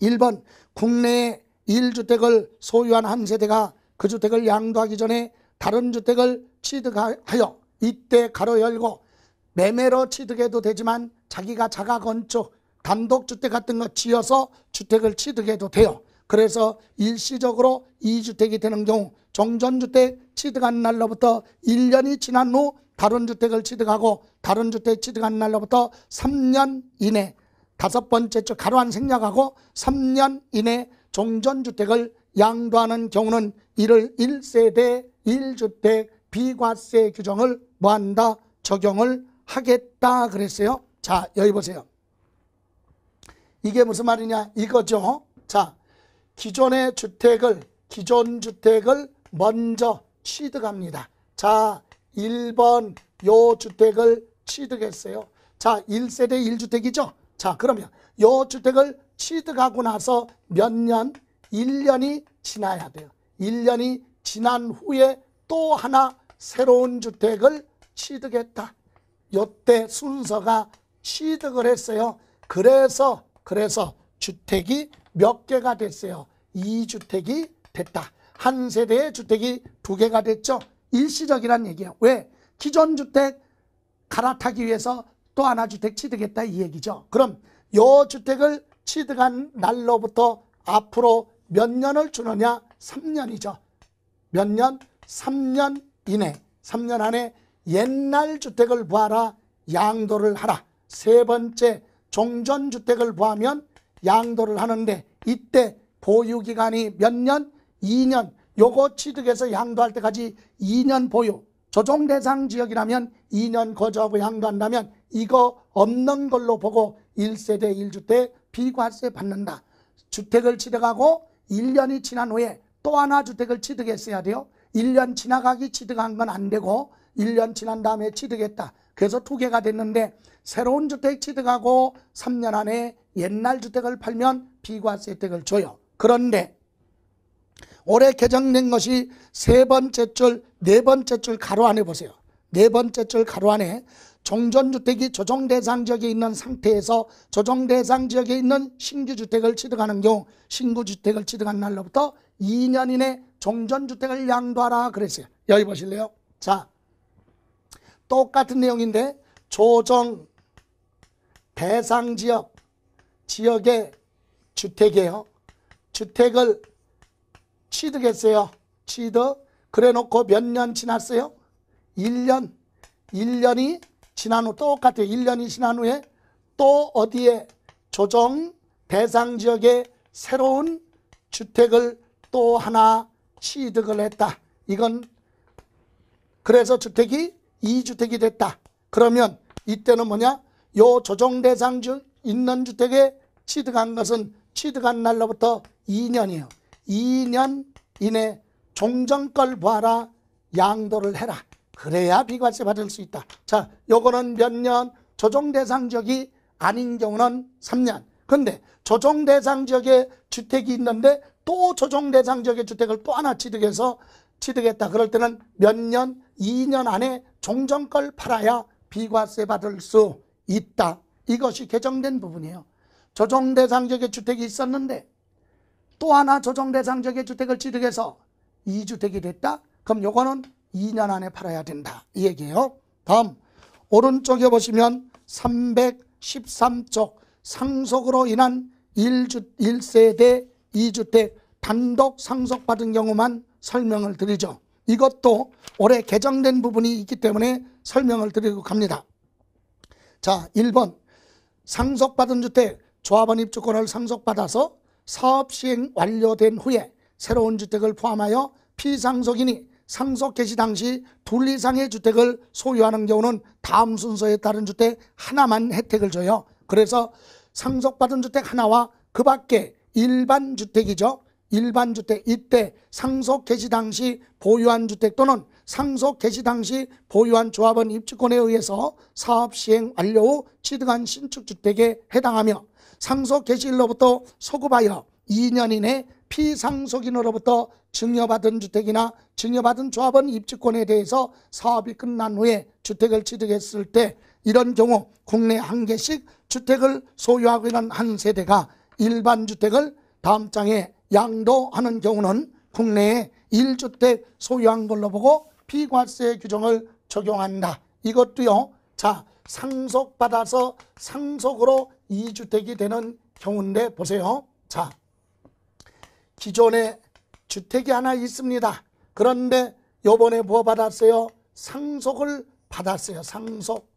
1번 국내에 1주택을 소유한 한 세대가 그 주택을 양도하기 전에 다른 주택을 취득하여 이때 가로 열고 매매로 취득해도 되지만 자기가 자가건축 단독주택 같은 거 지어서 주택을 취득해도 돼요. 그래서 일시적으로 2주택이 되는 경우 종전주택 취득한 날로부터 1년이 지난 후 다른 주택을 취득하고 다른 주택 취득한 날로부터 3년 이내 다섯 번째 쪽 가로한 생략하고 3년 이내 종전주택을 양도하는 경우는 이를 1세대 1주택 비과세 규정을 뭐한다? 적용을 하겠다 그랬어요. 자, 여기 보세요. 이게 무슨 말이냐 이거죠. 자, 기존의 주택을 기존 주택을 먼저 취득합니다. 자, 1번 요 주택을 취득했어요. 자, 1세대 1주택이죠. 자, 그러면 요 주택을 취득하고 나서 몇 년? 1년이 지나야 돼요. 1년이 지난 후에 또 하나 새로운 주택을 취득했다. 요때 순서가 취득을 했어요. 그래서 주택이 몇 개가 됐어요? 2주택이 됐다. 한 세대의 주택이 2개가 됐죠. 일시적이란 얘기예요. 왜? 기존 주택 갈아타기 위해서 또 하나 주택 취득했다 이 얘기죠. 그럼 요 주택을 취득한 날로부터 앞으로 몇 년을 주느냐? 3년이죠. 몇 년? 3년 이내, 3년 안에 옛날 주택을 구하라, 양도를 하라. 세 번째 종전주택을 구하면 양도를 하는데 이때 보유기간이 몇 년? 2년. 요거 취득해서 양도할 때까지 2년 보유. 조정대상 지역이라면 2년 거주하고 양도한다면 이거 없는 걸로 보고 1세대 1주택 비과세 받는다. 주택을 취득하고 1년이 지난 후에 또 하나 주택을 취득했어야 돼요. 1년 지나가기 취득한 건 안 되고 1년 지난 다음에 취득했다. 그래서 2개가 됐는데 새로운 주택 취득하고 3년 안에 옛날 주택을 팔면 비과세 혜택을 줘요. 그런데 올해 개정된 것이 세 번째 줄, 네 번째 줄 가로 안에 보세요. 네 번째 줄 가로 안에 종전주택이 조정대상 지역에 있는 상태에서 조정대상 지역에 있는 신규주택을 취득하는 경우 신규주택을 취득한 날로부터 2년 이내 종전주택을 양도하라 그랬어요. 여기 보실래요? 자, 똑같은 내용인데 조정대상 지역의 주택이에요. 주택을 취득했어요. 취득. 그래 놓고 몇 년 지났어요? 1년이 지난 후 똑같아요. 1년이 지난 후에 또 어디에 조정 대상 지역에 새로운 주택을 또 하나 취득을 했다. 이건 그래서 주택이 2주택이 됐다. 그러면 이때는 뭐냐? 요 조정 대상 지역 있는 주택에 취득한 것은 취득한 날로부터 2년이에요. 2년 이내 종전걸 보아라 양도를 해라. 그래야 비과세 받을 수 있다. 자, 요거는 몇 년? 조정 대상 지역이 아닌 경우는 3년. 근데 조정 대상 지역에 주택이 있는데 또 조정 대상 지역의 주택을 또 하나 취득했다. 그럴 때는 몇 년? 2년 안에 종전걸 팔아야 비과세 받을 수 있다. 이것이 개정된 부분이에요. 조정 대상 지역의 주택이 있었는데 또 하나 조정 대상 지역의 주택을 취득해서 2주택이 됐다. 그럼 요거는 2년 안에 팔아야 된다. 이 얘기예요. 다음 오른쪽에 보시면 313쪽 상속으로 인한 1세대 2주택 단독 상속받은 경우만 설명을 드리죠. 이것도 올해 개정된 부분이 있기 때문에 설명을 드리고 갑니다. 자, 1번 상속받은 주택 조합원 입주권을 상속받아서 사업 시행 완료된 후에 새로운 주택을 포함하여 피상속인이 상속 개시 당시 둘 이상의 주택을 소유하는 경우는 다음 순서에 따른 주택 하나만 혜택을 줘요. 그래서 상속받은 주택 하나와 그 밖에 일반 주택이죠. 일반 주택, 이때 상속 개시 당시 보유한 주택 또는 상속 개시 당시 보유한 조합원 입주권에 의해서 사업 시행 완료 후 취득한 신축주택에 해당하며 상속 개시일로부터 소급하여 2년 이내 피상속인으로부터 증여받은 주택이나 증여받은 조합원 입주권에 대해서 사업이 끝난 후에 주택을 취득했을 때 이런 경우 국내 한 개씩 주택을 소유하고 있는 한 세대가 일반 주택을 다음 장에 양도하는 경우는 국내에 1주택 소유한 걸로 보고 비과세 규정을 적용한다. 이것도요. 자, 상속받아서 상속으로 2주택이 되는 경우인데 보세요. 자, 기존에 주택이 하나 있습니다. 그런데 요번에 뭐 받았어요? 상속을 받았어요. 상속.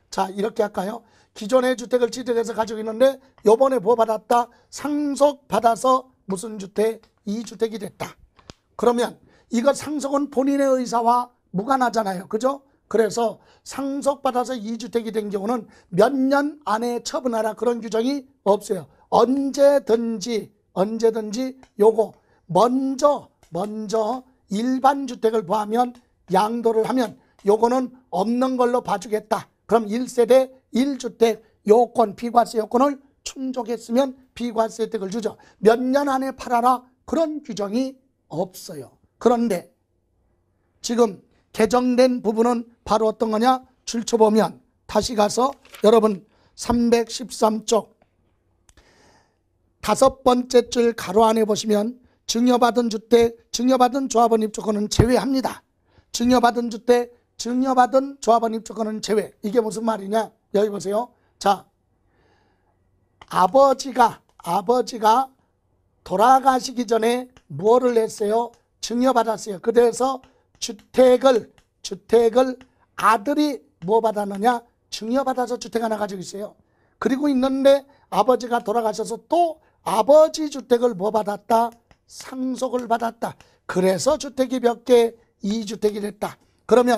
자, 이렇게 할까요? 기존의 주택을 취득해서 가지고 있는데 요번에 뭐 받았다? 상속받아서 무슨 주택? 2주택이 됐다. 그러면 이거 상속은 본인의 의사와 무관하잖아요. 그죠? 그래서 상속받아서 2주택이 된 경우는 몇 년 안에 처분하라 그런 규정이 없어요. 언제든지 요거 먼저 일반 주택을 구하면 양도를 하면 요거는 없는 걸로 봐주겠다. 그럼 1세대 1주택 요건 비과세 요건을 충족했으면 비과세 혜택을 주죠. 몇 년 안에 팔아라 그런 규정이 없어요. 그런데 지금 개정된 부분은 바로 어떤 거냐? 줄쳐보면 다시 가서 여러분 313쪽 5번째 줄 가로 안에 보시면 증여받은 주택, 증여받은 조합원 입주권은 제외합니다. 증여받은 주택, 증여받은 조합원 입주권은 제외. 이게 무슨 말이냐? 여기 보세요. 자, 아버지가 돌아가시기 전에 뭐를 했어요? 증여받았어요. 그래서 주택을 아들이 뭐 받았느냐? 증여받아서 주택 하나 가지고 있어요. 그리고 있는데 아버지가 돌아가셔서 또 아버지 주택을 뭐 받았다? 상속을 받았다. 그래서 주택이 몇 개? 2주택이 됐다. 그러면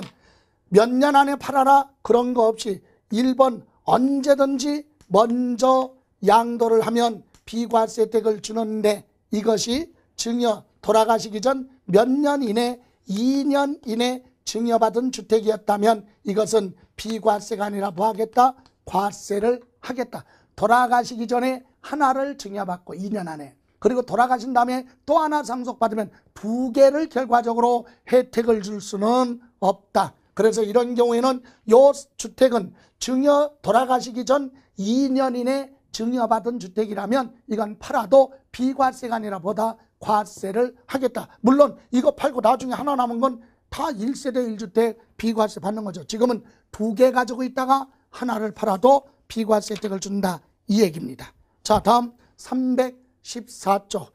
몇 년 안에 팔아라? 그런 거 없이 1번 언제든지 먼저 양도를 하면 비과세 혜택을 주는데 이것이 증여 돌아가시기 전 몇 년 이내 2년 이내 증여받은 주택이었다면 이것은 비과세가 아니라 뭐 하겠다? 과세를 하겠다. 돌아가시기 전에 하나를 증여받고 2년 안에 그리고 돌아가신 다음에 또 하나 상속받으면 2개를 결과적으로 혜택을 줄 수는 없다. 그래서 이런 경우에는 요 주택은 증여 돌아가시기 전 2년 이내 증여받은 주택이라면 이건 팔아도 비과세가 아니라 보다 과세를 하겠다. 물론 이거 팔고 나중에 하나 남은 건 다 1세대 1주택 비과세 받는 거죠. 지금은 2개 가지고 있다가 하나를 팔아도 비과세 혜택을 준다 이 얘기입니다. 자, 다음 314조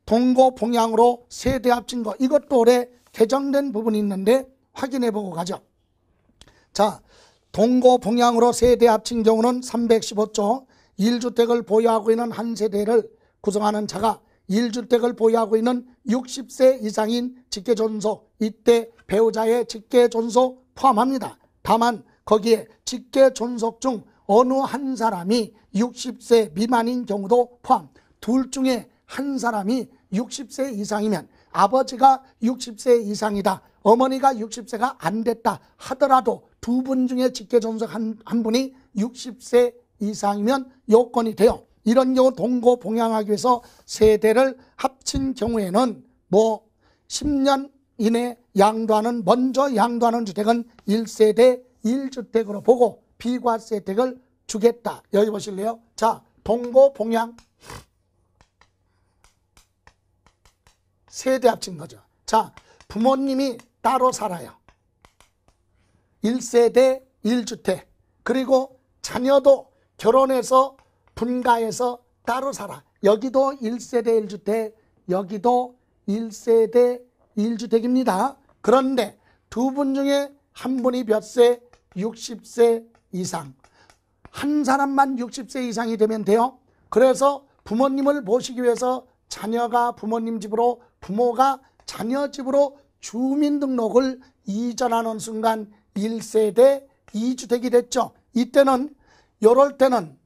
동고봉양으로 세대 합친 거, 이것도 올해 개정된 부분이 있는데 확인해 보고 가죠. 자, 동고봉양으로 세대 합친 경우는 315조 1주택을 보유하고 있는 한 세대를 구성하는 자가 1주택을 보유하고 있는 60세 이상인 직계존속, 이때 배우자의 직계존속 포함합니다. 다만 거기에 직계존속 중 어느 한 사람이 60세 미만인 경우도 포함. 둘 중에 한 사람이 60세 이상이면 아버지가 60세 이상이다, 어머니가 60세가 안 됐다 하더라도 두 분 중에 직계존속 한 분이 60세 이상이면 요건이 돼요. 이런 경우 동고봉양하기 위해서 세대를 합친 경우에는 뭐 10년 이내 양도하는, 먼저 양도하는 주택은 1세대 1주택으로 보고 비과세 혜택을 주겠다. 여기 보실래요? 자, 동고봉양 세대 합친 거죠. 자, 부모님이 따로 살아요. 1세대 1주택. 그리고 자녀도 결혼해서 분가해서 따로 살아. 여기도 1세대 1주택, 여기도 1세대 1주택입니다. 그런데 두 분 중에 한 분이 몇 세? 60세 이상. 한 사람만 60세 이상이 되면 돼요. 그래서 부모님을 모시기 위해서 자녀가 부모님 집으로, 부모가 자녀 집으로 주민등록을 이전하는 순간 1세대 2주택이 됐죠. 이때는, 요럴 때는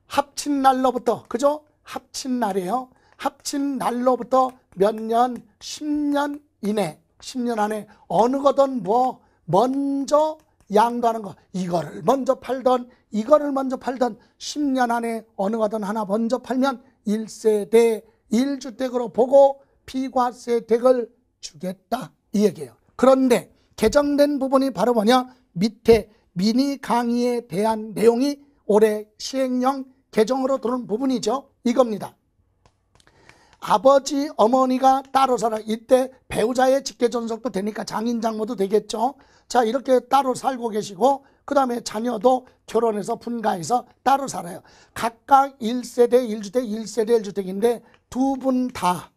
합친 날로부터, 그죠? 합친 날이에요. 합친 날로부터 몇 년, 10년 이내, 10년 안에 어느 거든 뭐 먼저 양도하는 거, 이거를 먼저 팔던 이거를 먼저 팔던 10년 안에 어느 거든 하나 먼저 팔면 1세대 1주택으로 보고 비과세 혜택을 주겠다 이 얘기예요. 그런데 개정된 부분이 바로 뭐냐? 밑에 미니 강의에 대한 내용이 올해 시행령 개정으로 들어온 부분이죠. 이겁니다. 아버지, 어머니가 따로 살아. 이때 배우자의 직계존속도 되니까 장인, 장모도 되겠죠. 자, 이렇게 따로 살고 계시고 그 다음에 자녀도 결혼해서 분가해서 따로 살아요. 각각 1세대 1주택, 1세대 1주택인데 두 분 다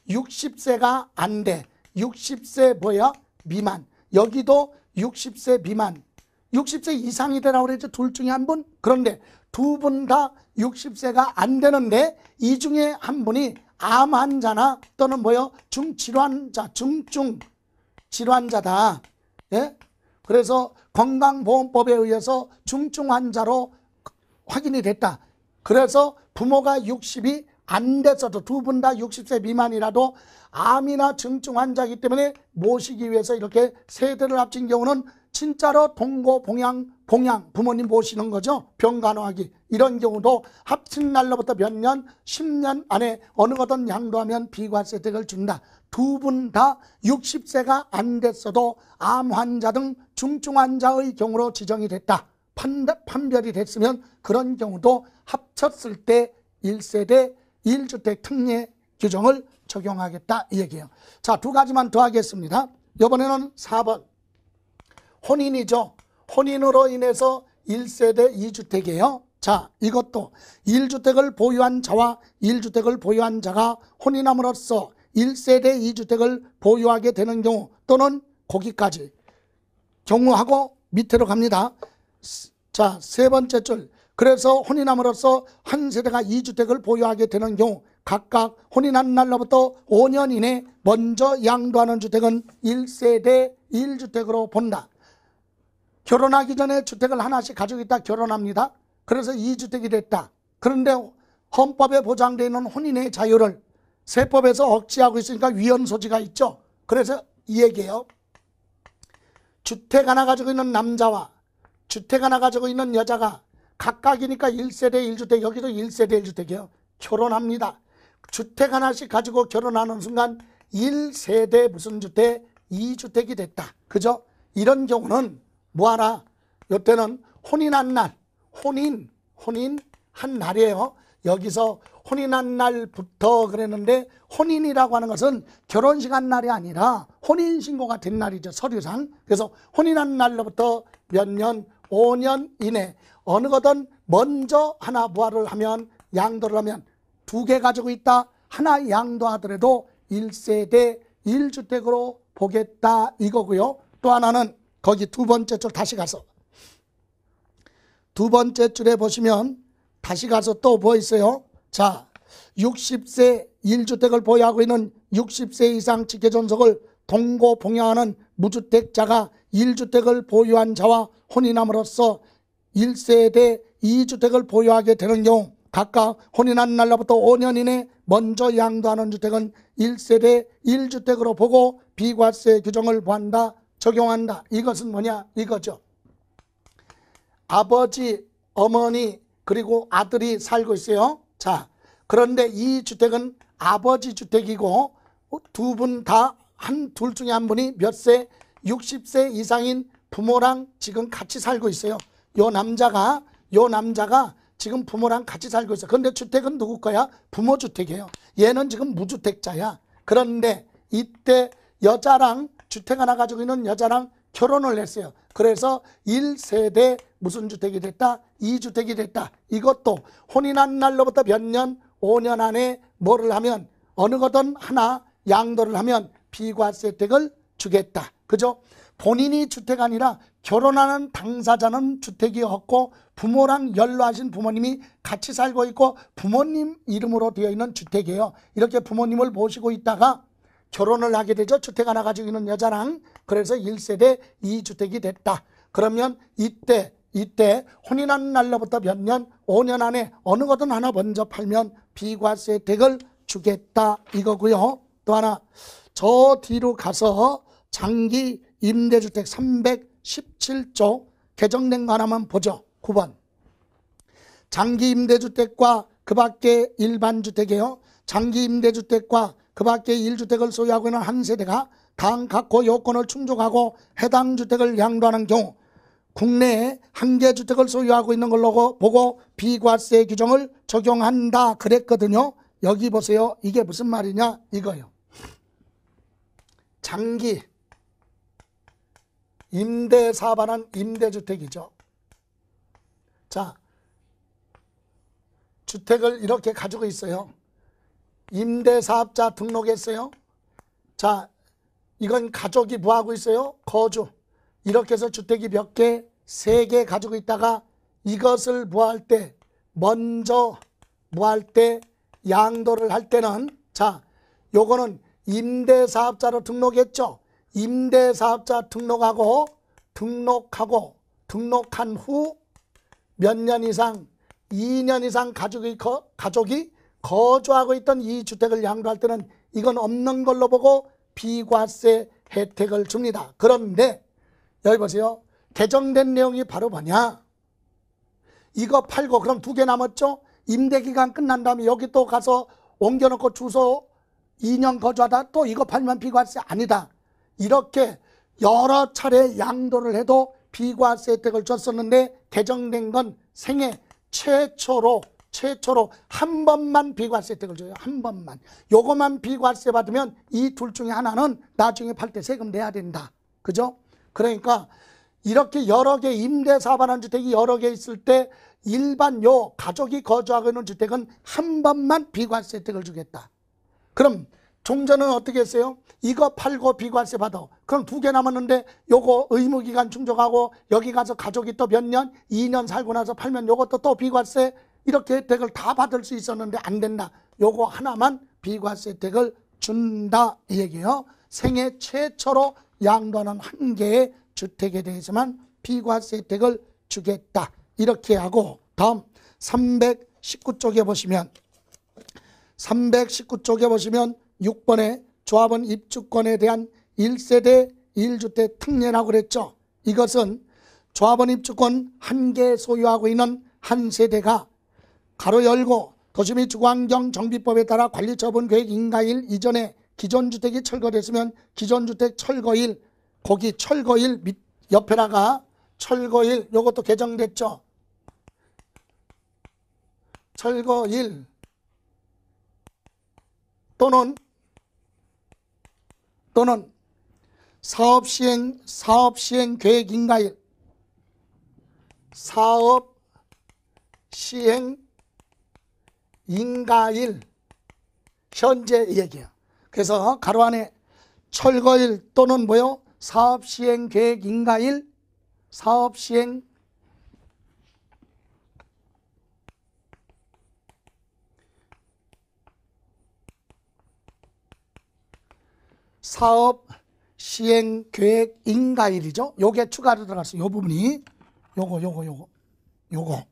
60세가 안 돼. 60세 뭐야? 미만. 여기도 60세 미만. 60세 이상이 되라고 그랬죠. 둘 중에 한 분. 그런데 두 분 다 60세가 안 되는데 이 중에 한 분이 암 환자나 또는 뭐요? 중질환자, 중증 질환자다. 예? 그래서 건강보험법에 의해서 중증 환자로 확인이 됐다. 그래서 부모가 60이 안 됐어도 두 분 다 60세 미만이라도 암이나 중증 환자이기 때문에 모시기 위해서 이렇게 세대를 합친 경우는 진짜로 동고봉양, 부모님 모시는 거죠. 병간호하기. 이런 경우도 합친 날로부터 몇 년, 10년 안에 어느 거든 양도하면 비과세 혜택을 준다. 두 분 다 60세가 안 됐어도 암 환자 등 중증 환자의 경우로 지정이 됐다. 판별이 됐으면 그런 경우도 합쳤을 때 1세대 1주택 특례 규정을 적용하겠다 이 얘기예요. 자, 두 가지만 더 하겠습니다. 이번에는 4번. 혼인이죠. 혼인으로 인해서 1세대 2주택이에요. 자, 이것도 1주택을 보유한 자와 1주택을 보유한 자가 혼인함으로써 1세대 2주택을 보유하게 되는 경우 또는 거기까지 경우하고 밑으로 갑니다. 자, 세 번째 줄. 그래서 혼인함으로써 한 세대가 2주택을 보유하게 되는 경우 각각 혼인한 날로부터 5년 이내 먼저 양도하는 주택은 1세대 1주택으로 본다. 결혼하기 전에 주택을 하나씩 가지고 있다 결혼합니다. 그래서 2주택이 됐다. 그런데 헌법에 보장되어 있는 혼인의 자유를 세법에서 억제하고 있으니까 위헌 소지가 있죠. 그래서 이 얘기예요. 주택 하나 가지고 있는 남자와 주택 하나 가지고 있는 여자가 각각이니까 1세대 1주택, 여기도 1세대 1주택이에요. 결혼합니다. 주택 하나씩 가지고 결혼하는 순간 1세대 무슨 주택? 2주택이 됐다. 그죠? 이런 경우는 뭐하라? 이때는 혼인한 날, 혼인한 날이에요. 여기서 혼인한 날부터 그랬는데 혼인이라고 하는 것은 결혼식 한 날이 아니라 혼인신고가 된 날이죠. 서류상. 그래서 혼인한 날로부터 몇 년, 5년 이내 어느 거든 먼저 하나 부활을 하면, 양도를 하면, 2개 가지고 있다 하나 양도하더라도 1세대 1주택으로 보겠다 이거고요. 또 하나는 거기 두 번째 줄 다시 가서 두 번째 줄에 보시면 다시 가서 또 뭐 있어요? 자, 60세 1주택을 보유하고 있는 60세 이상 직계존속을 동고 봉양하는 무주택자가 1주택을 보유한 자와 혼인함으로써 1세대 2주택을 보유하게 되는 경우 각각 혼인한 날로부터 5년 이내 먼저 양도하는 주택은 1세대 1주택으로 보고 비과세 규정을 보한다, 적용한다. 이것은 뭐냐? 이거죠. 아버지, 어머니 그리고 아들이 살고 있어요. 자, 그런데 이 주택은 아버지 주택이고 두 분 다 둘 중에 한 분이 몇 세? 60세 이상인 부모랑 지금 같이 살고 있어요. 요 남자가 지금 부모랑 같이 살고 있어요. 그런데 주택은 누구 거야? 부모 주택이에요. 얘는 지금 무주택자야. 그런데 이때 여자랑 주택 하나 가지고 있는 여자랑 결혼을 했어요. 그래서 1세대 무슨 주택이 됐다? 2주택이 됐다. 이것도 혼인한 날로부터 몇 년? 5년 안에 뭐를 하면, 어느 거든 하나 양도를 하면 비과세 혜택을 주겠다. 그죠? 본인이 주택 아니라 결혼하는 당사자는 주택이 없고 부모랑 연로하신 부모님이 같이 살고 있고 부모님 이름으로 되어 있는 주택이에요. 이렇게 부모님을 모시고 있다가 결혼을 하게 되죠. 주택 하나 가지고 있는 여자랑. 그래서 1세대 2주택이 됐다. 그러면 이때 혼인한 날로부터 몇 년? 5년 안에 어느 거든 하나 먼저 팔면 비과세 혜택을 주겠다 이거고요. 또 하나 저 뒤로 가서 장기 임대주택 317조 개정된 거 하나만 보죠. 9번. 장기 임대주택과 그 밖에 일반 주택이에요. 장기 임대주택과 그 밖에 1주택을 소유하고 있는 한 세대가 다음 각호 요건을 충족하고 해당 주택을 양도하는 경우 국내에 한 개 주택을 소유하고 있는 걸로 보고 비과세 규정을 적용한다 그랬거든요. 여기 보세요. 이게 무슨 말이냐 이거요. 장기 임대사업하는 임대주택이죠. 자, 주택을 이렇게 가지고 있어요. 임대사업자 등록했어요. 자, 이건 가족이 뭐하고 있어요? 거주. 이렇게 해서 주택이 몇 개? 3개 가지고 있다가 이것을 뭐할 때? 먼저 뭐할 때? 양도를 할 때는, 자, 요거는 임대사업자로 등록했죠. 임대사업자 등록한 후 몇 년 이상? 2년 이상 가족이 거주하고 있던 이 주택을 양도할 때는 이건 없는 걸로 보고 비과세 혜택을 줍니다. 그런데 여기 보세요. 개정된 내용이 바로 뭐냐? 이거 팔고 그럼 2개 남았죠? 임대기간 끝난 다음에 여기 또 가서 옮겨놓고 주소 2년 거주하다 또 이거 팔면 비과세 아니다. 이렇게 여러 차례 양도를 해도 비과세 혜택을 줬었는데 개정된 건 생애 최초로 한 번만 비과세 혜택을 줘요. 한 번만. 요거만 비과세 받으면 이 둘 중에 하나는 나중에 팔 때 세금 내야 된다. 그죠? 그러니까 이렇게 여러 개 임대사업하는 주택이 여러 개 있을 때 일반 요 가족이 거주하고 있는 주택은 한 번만 비과세 혜택을 주겠다. 그럼 종전은 어떻게 했어요? 이거 팔고 비과세 받아. 그럼 2개 남았는데 요거 의무기간 충족하고 여기 가서 가족이 또 몇 년? 2년 살고 나서 팔면 요것도 또 비과세 이렇게 혜택을 다 받을 수 있었는데 안 된다. 요거 하나만 비과세 혜택을 준다 이 얘기예요. 생애 최초로 양도하는 한 개의 주택에 대해서만 비과세 혜택을 주겠다. 이렇게 하고 다음 319쪽에 보시면 319쪽에 보시면 6번에 조합원 입주권에 대한 1세대 1주택 특례라고 그랬죠. 이것은 조합원 입주권 한 개 소유하고 있는 한 세대가 가로 열고 도시 및 주거환경 정비법에 따라 관리처분계획 인가일 이전에 기존 주택이 철거됐으면 기존 주택 철거일, 거기 철거일 밑 옆에다가 철거일 요것도 개정됐죠. 철거일 또는 사업시행 계획 인가일, 사업시행 인가일 현재 얘기예요. 그래서 가로 안에 철거일 또는 뭐요? 사업시행 계획 인가일, 사업시행 계획 인가일이죠. 요게 추가로 들어갔어요. 요 부분이 요거.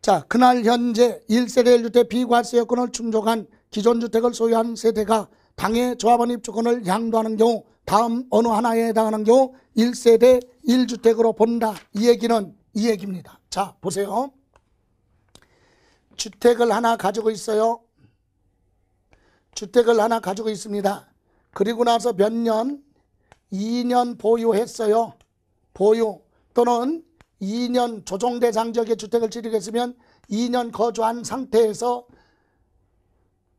자, 그날 현재 1세대 1주택 비과세 여건을 충족한 기존 주택을 소유한 세대가 당해 조합원 입주권을 양도하는 경우 다음 어느 하나에 해당하는 경우 1세대 1주택으로 본다. 이 얘기는 이 얘기입니다. 자, 보세요. 주택을 하나 가지고 있어요. 주택을 하나 가지고 있습니다. 그리고 나서 몇 년? 2년 보유했어요. 보유 또는 2년 조정대상 지역에 주택을 취득했으면 2년 거주한 상태에서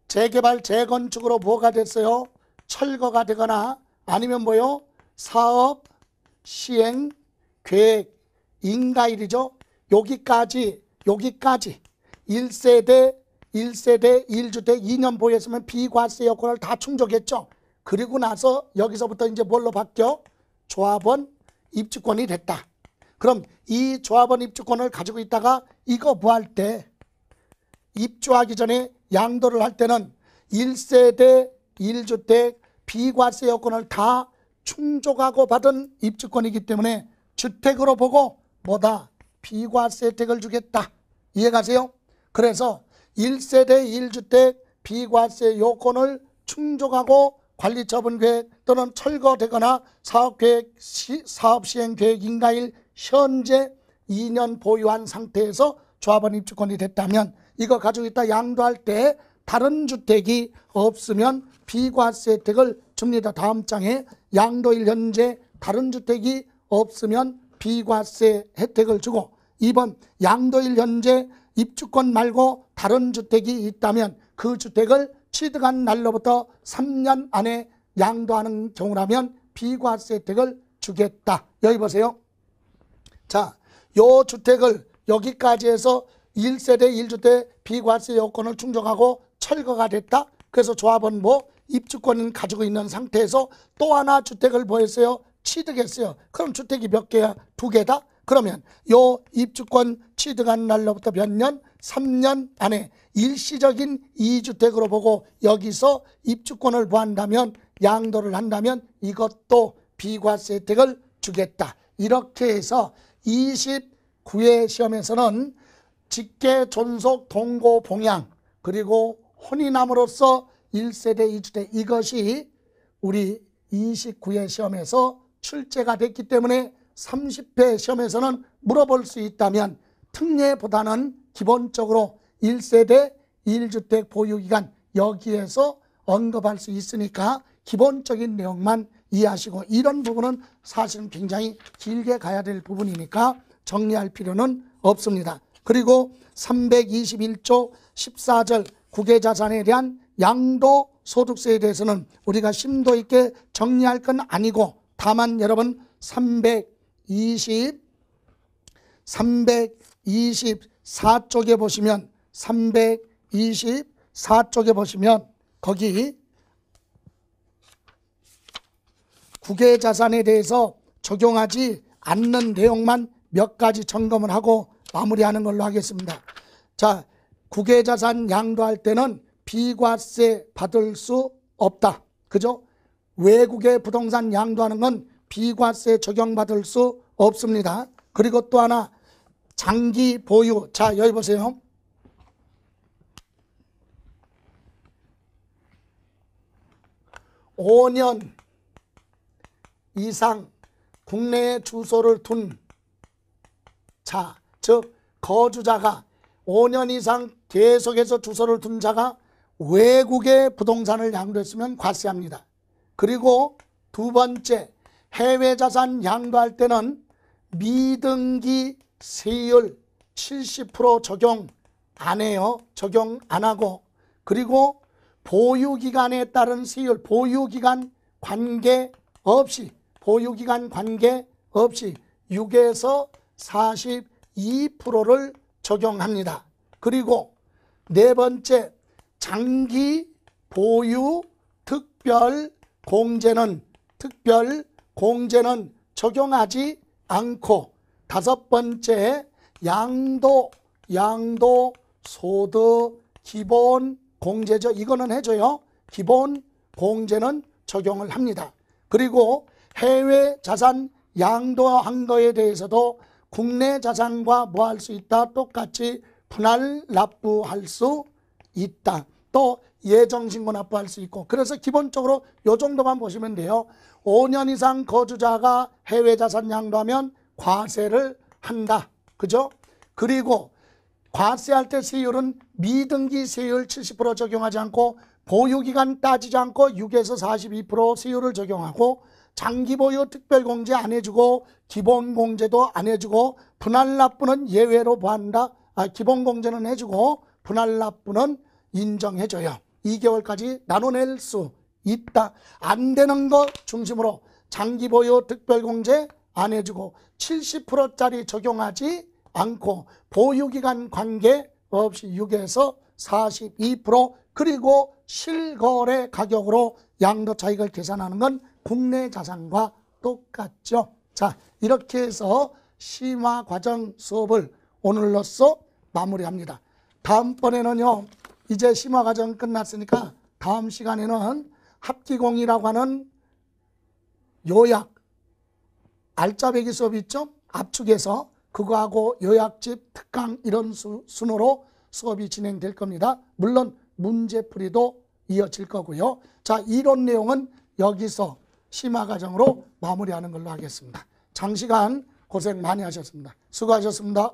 재개발, 재건축으로 뭐가 됐어요? 철거가 되거나 아니면 뭐요? 사업, 시행, 계획, 인가일이죠. 여기까지 1세대 1주택 2년 보유했으면 비과세 여건을 다 충족했죠. 그리고 나서 여기서부터 이제 뭘로 바뀌어? 조합원 입주권이 됐다. 그럼 이 조합원 입주권을 가지고 있다가 이거 뭐 할 때 입주하기 전에 양도를 할 때는 1세대 1주택 비과세 여건을 다 충족하고 받은 입주권이기 때문에 주택으로 보고 뭐다? 비과세 혜택을 주겠다. 이해가세요? 그래서 1세대 1주택 비과세 요건을 충족하고 관리처분계획 또는 철거되거나 사업시행계획 인가일 현재 2년 보유한 상태에서 조합원 입주권이 됐다면 이거 가지고 있다 양도할 때 다른 주택이 없으면 비과세 혜택을 줍니다. 다음 장에 양도일 현재 다른 주택이 없으면 비과세 혜택을 주고 2번 양도일 현재 입주권 말고 다른 주택이 있다면 그 주택을 취득한 날로부터 3년 안에 양도하는 경우라면 비과세 혜택을 주겠다. 여기 보세요. 자, 요 주택을 여기까지 해서 1세대 1주택 비과세 요건을 충족하고 철거가 됐다. 그래서 조합원 뭐 입주권 가지고 있는 상태에서 또 하나 주택을 뭐 했어요? 취득했어요. 그럼 주택이 몇 개야? 2개다? 그러면 요 입주권 취득한 날로부터 몇 년? 3년 안에 일시적인 2주택으로 보고 여기서 입주권을 보한다면 양도를 한다면 이것도 비과세 혜택을 주겠다. 이렇게 해서 29회 시험에서는 직계, 존속, 동고, 봉양 그리고 혼인함으로써 1세대 2주택 이것이 우리 29회 시험에서 출제가 됐기 때문에 30회 시험에서는 물어볼 수 있다면 특례보다는 기본적으로 1세대 1주택 보유기간 여기에서 언급할 수 있으니까 기본적인 내용만 이해하시고 이런 부분은 사실은 굉장히 길게 가야 될 부분이니까 정리할 필요는 없습니다. 그리고 321조 14절 국외자산에 대한 양도소득세에 대해서는 우리가 심도 있게 정리할 건 아니고 다만 여러분 324쪽에 보시면 324쪽에 보시면 거기 국외자산에 대해서 적용하지 않는 내용만 몇 가지 점검을 하고 마무리하는 걸로 하겠습니다. 자, 국외자산 양도할 때는 비과세 받을 수 없다. 그죠? 외국의 부동산 양도하는 건 비과세 적용받을 수 없습니다. 그리고 또 하나 장기 보유. 자, 여기 보세요. 5년 이상 국내에 주소를 둔 자, 즉 거주자가 5년 이상 계속해서 주소를 둔 자가 외국에 부동산을 양도했으면 과세합니다. 그리고 두 번째, 해외 자산 양도할 때는 미등기 세율 70% 적용 안 해요. 적용 안 하고, 그리고 보유기간에 따른 세율, 보유기간 관계 없이 6에서 42%를 적용합니다. 그리고 네 번째, 장기 보유 특별 공제는 적용하지 않고, 다섯 번째, 양도소득 기본 공제죠. 이거는 해줘요. 기본 공제는 적용을 합니다. 그리고 해외 자산 양도한 거에 대해서도 국내 자산과 뭐 할 수 있다? 똑같이 분할 납부할 수 있다. 또 예정신고 납부할 수 있고. 그래서 기본적으로 요 정도만 보시면 돼요. 5년 이상 거주자가 해외 자산 양도하면 과세를 한다. 그죠? 그리고 과세할 때 세율은 미등기 세율 70% 적용하지 않고, 보유기간 따지지 않고 6에서 42% 세율을 적용하고, 장기보유 특별공제 안 해주고 기본공제도 안 해주고, 분할납부는 예외로 보한다. 기본공제는 해주고 분할납부는 인정해줘요. 2개월까지 나눠낼 수 있다. 안 되는 것 중심으로 장기보유 특별공제 안 해주고 70%짜리 적용하지 않고, 보유기간 관계 없이 6에서 42%, 그리고 실거래 가격으로 양도 차익을 계산하는 건 국내 자산과 똑같죠. 자, 이렇게 해서 심화 과정 수업을 오늘로써 마무리합니다. 다음번에는요, 이제 심화 과정 끝났으니까 다음 시간에는 합기공이라고 하는 요약 알짜배기 수업이 있죠. 압축해서 그거하고 요약집, 특강 이런 순으로 수업이 진행될 겁니다. 물론 문제풀이도 이어질 거고요. 자, 이론 내용은 여기서 심화 과정으로 마무리하는 걸로 하겠습니다. 장시간 고생 많이 하셨습니다. 수고하셨습니다.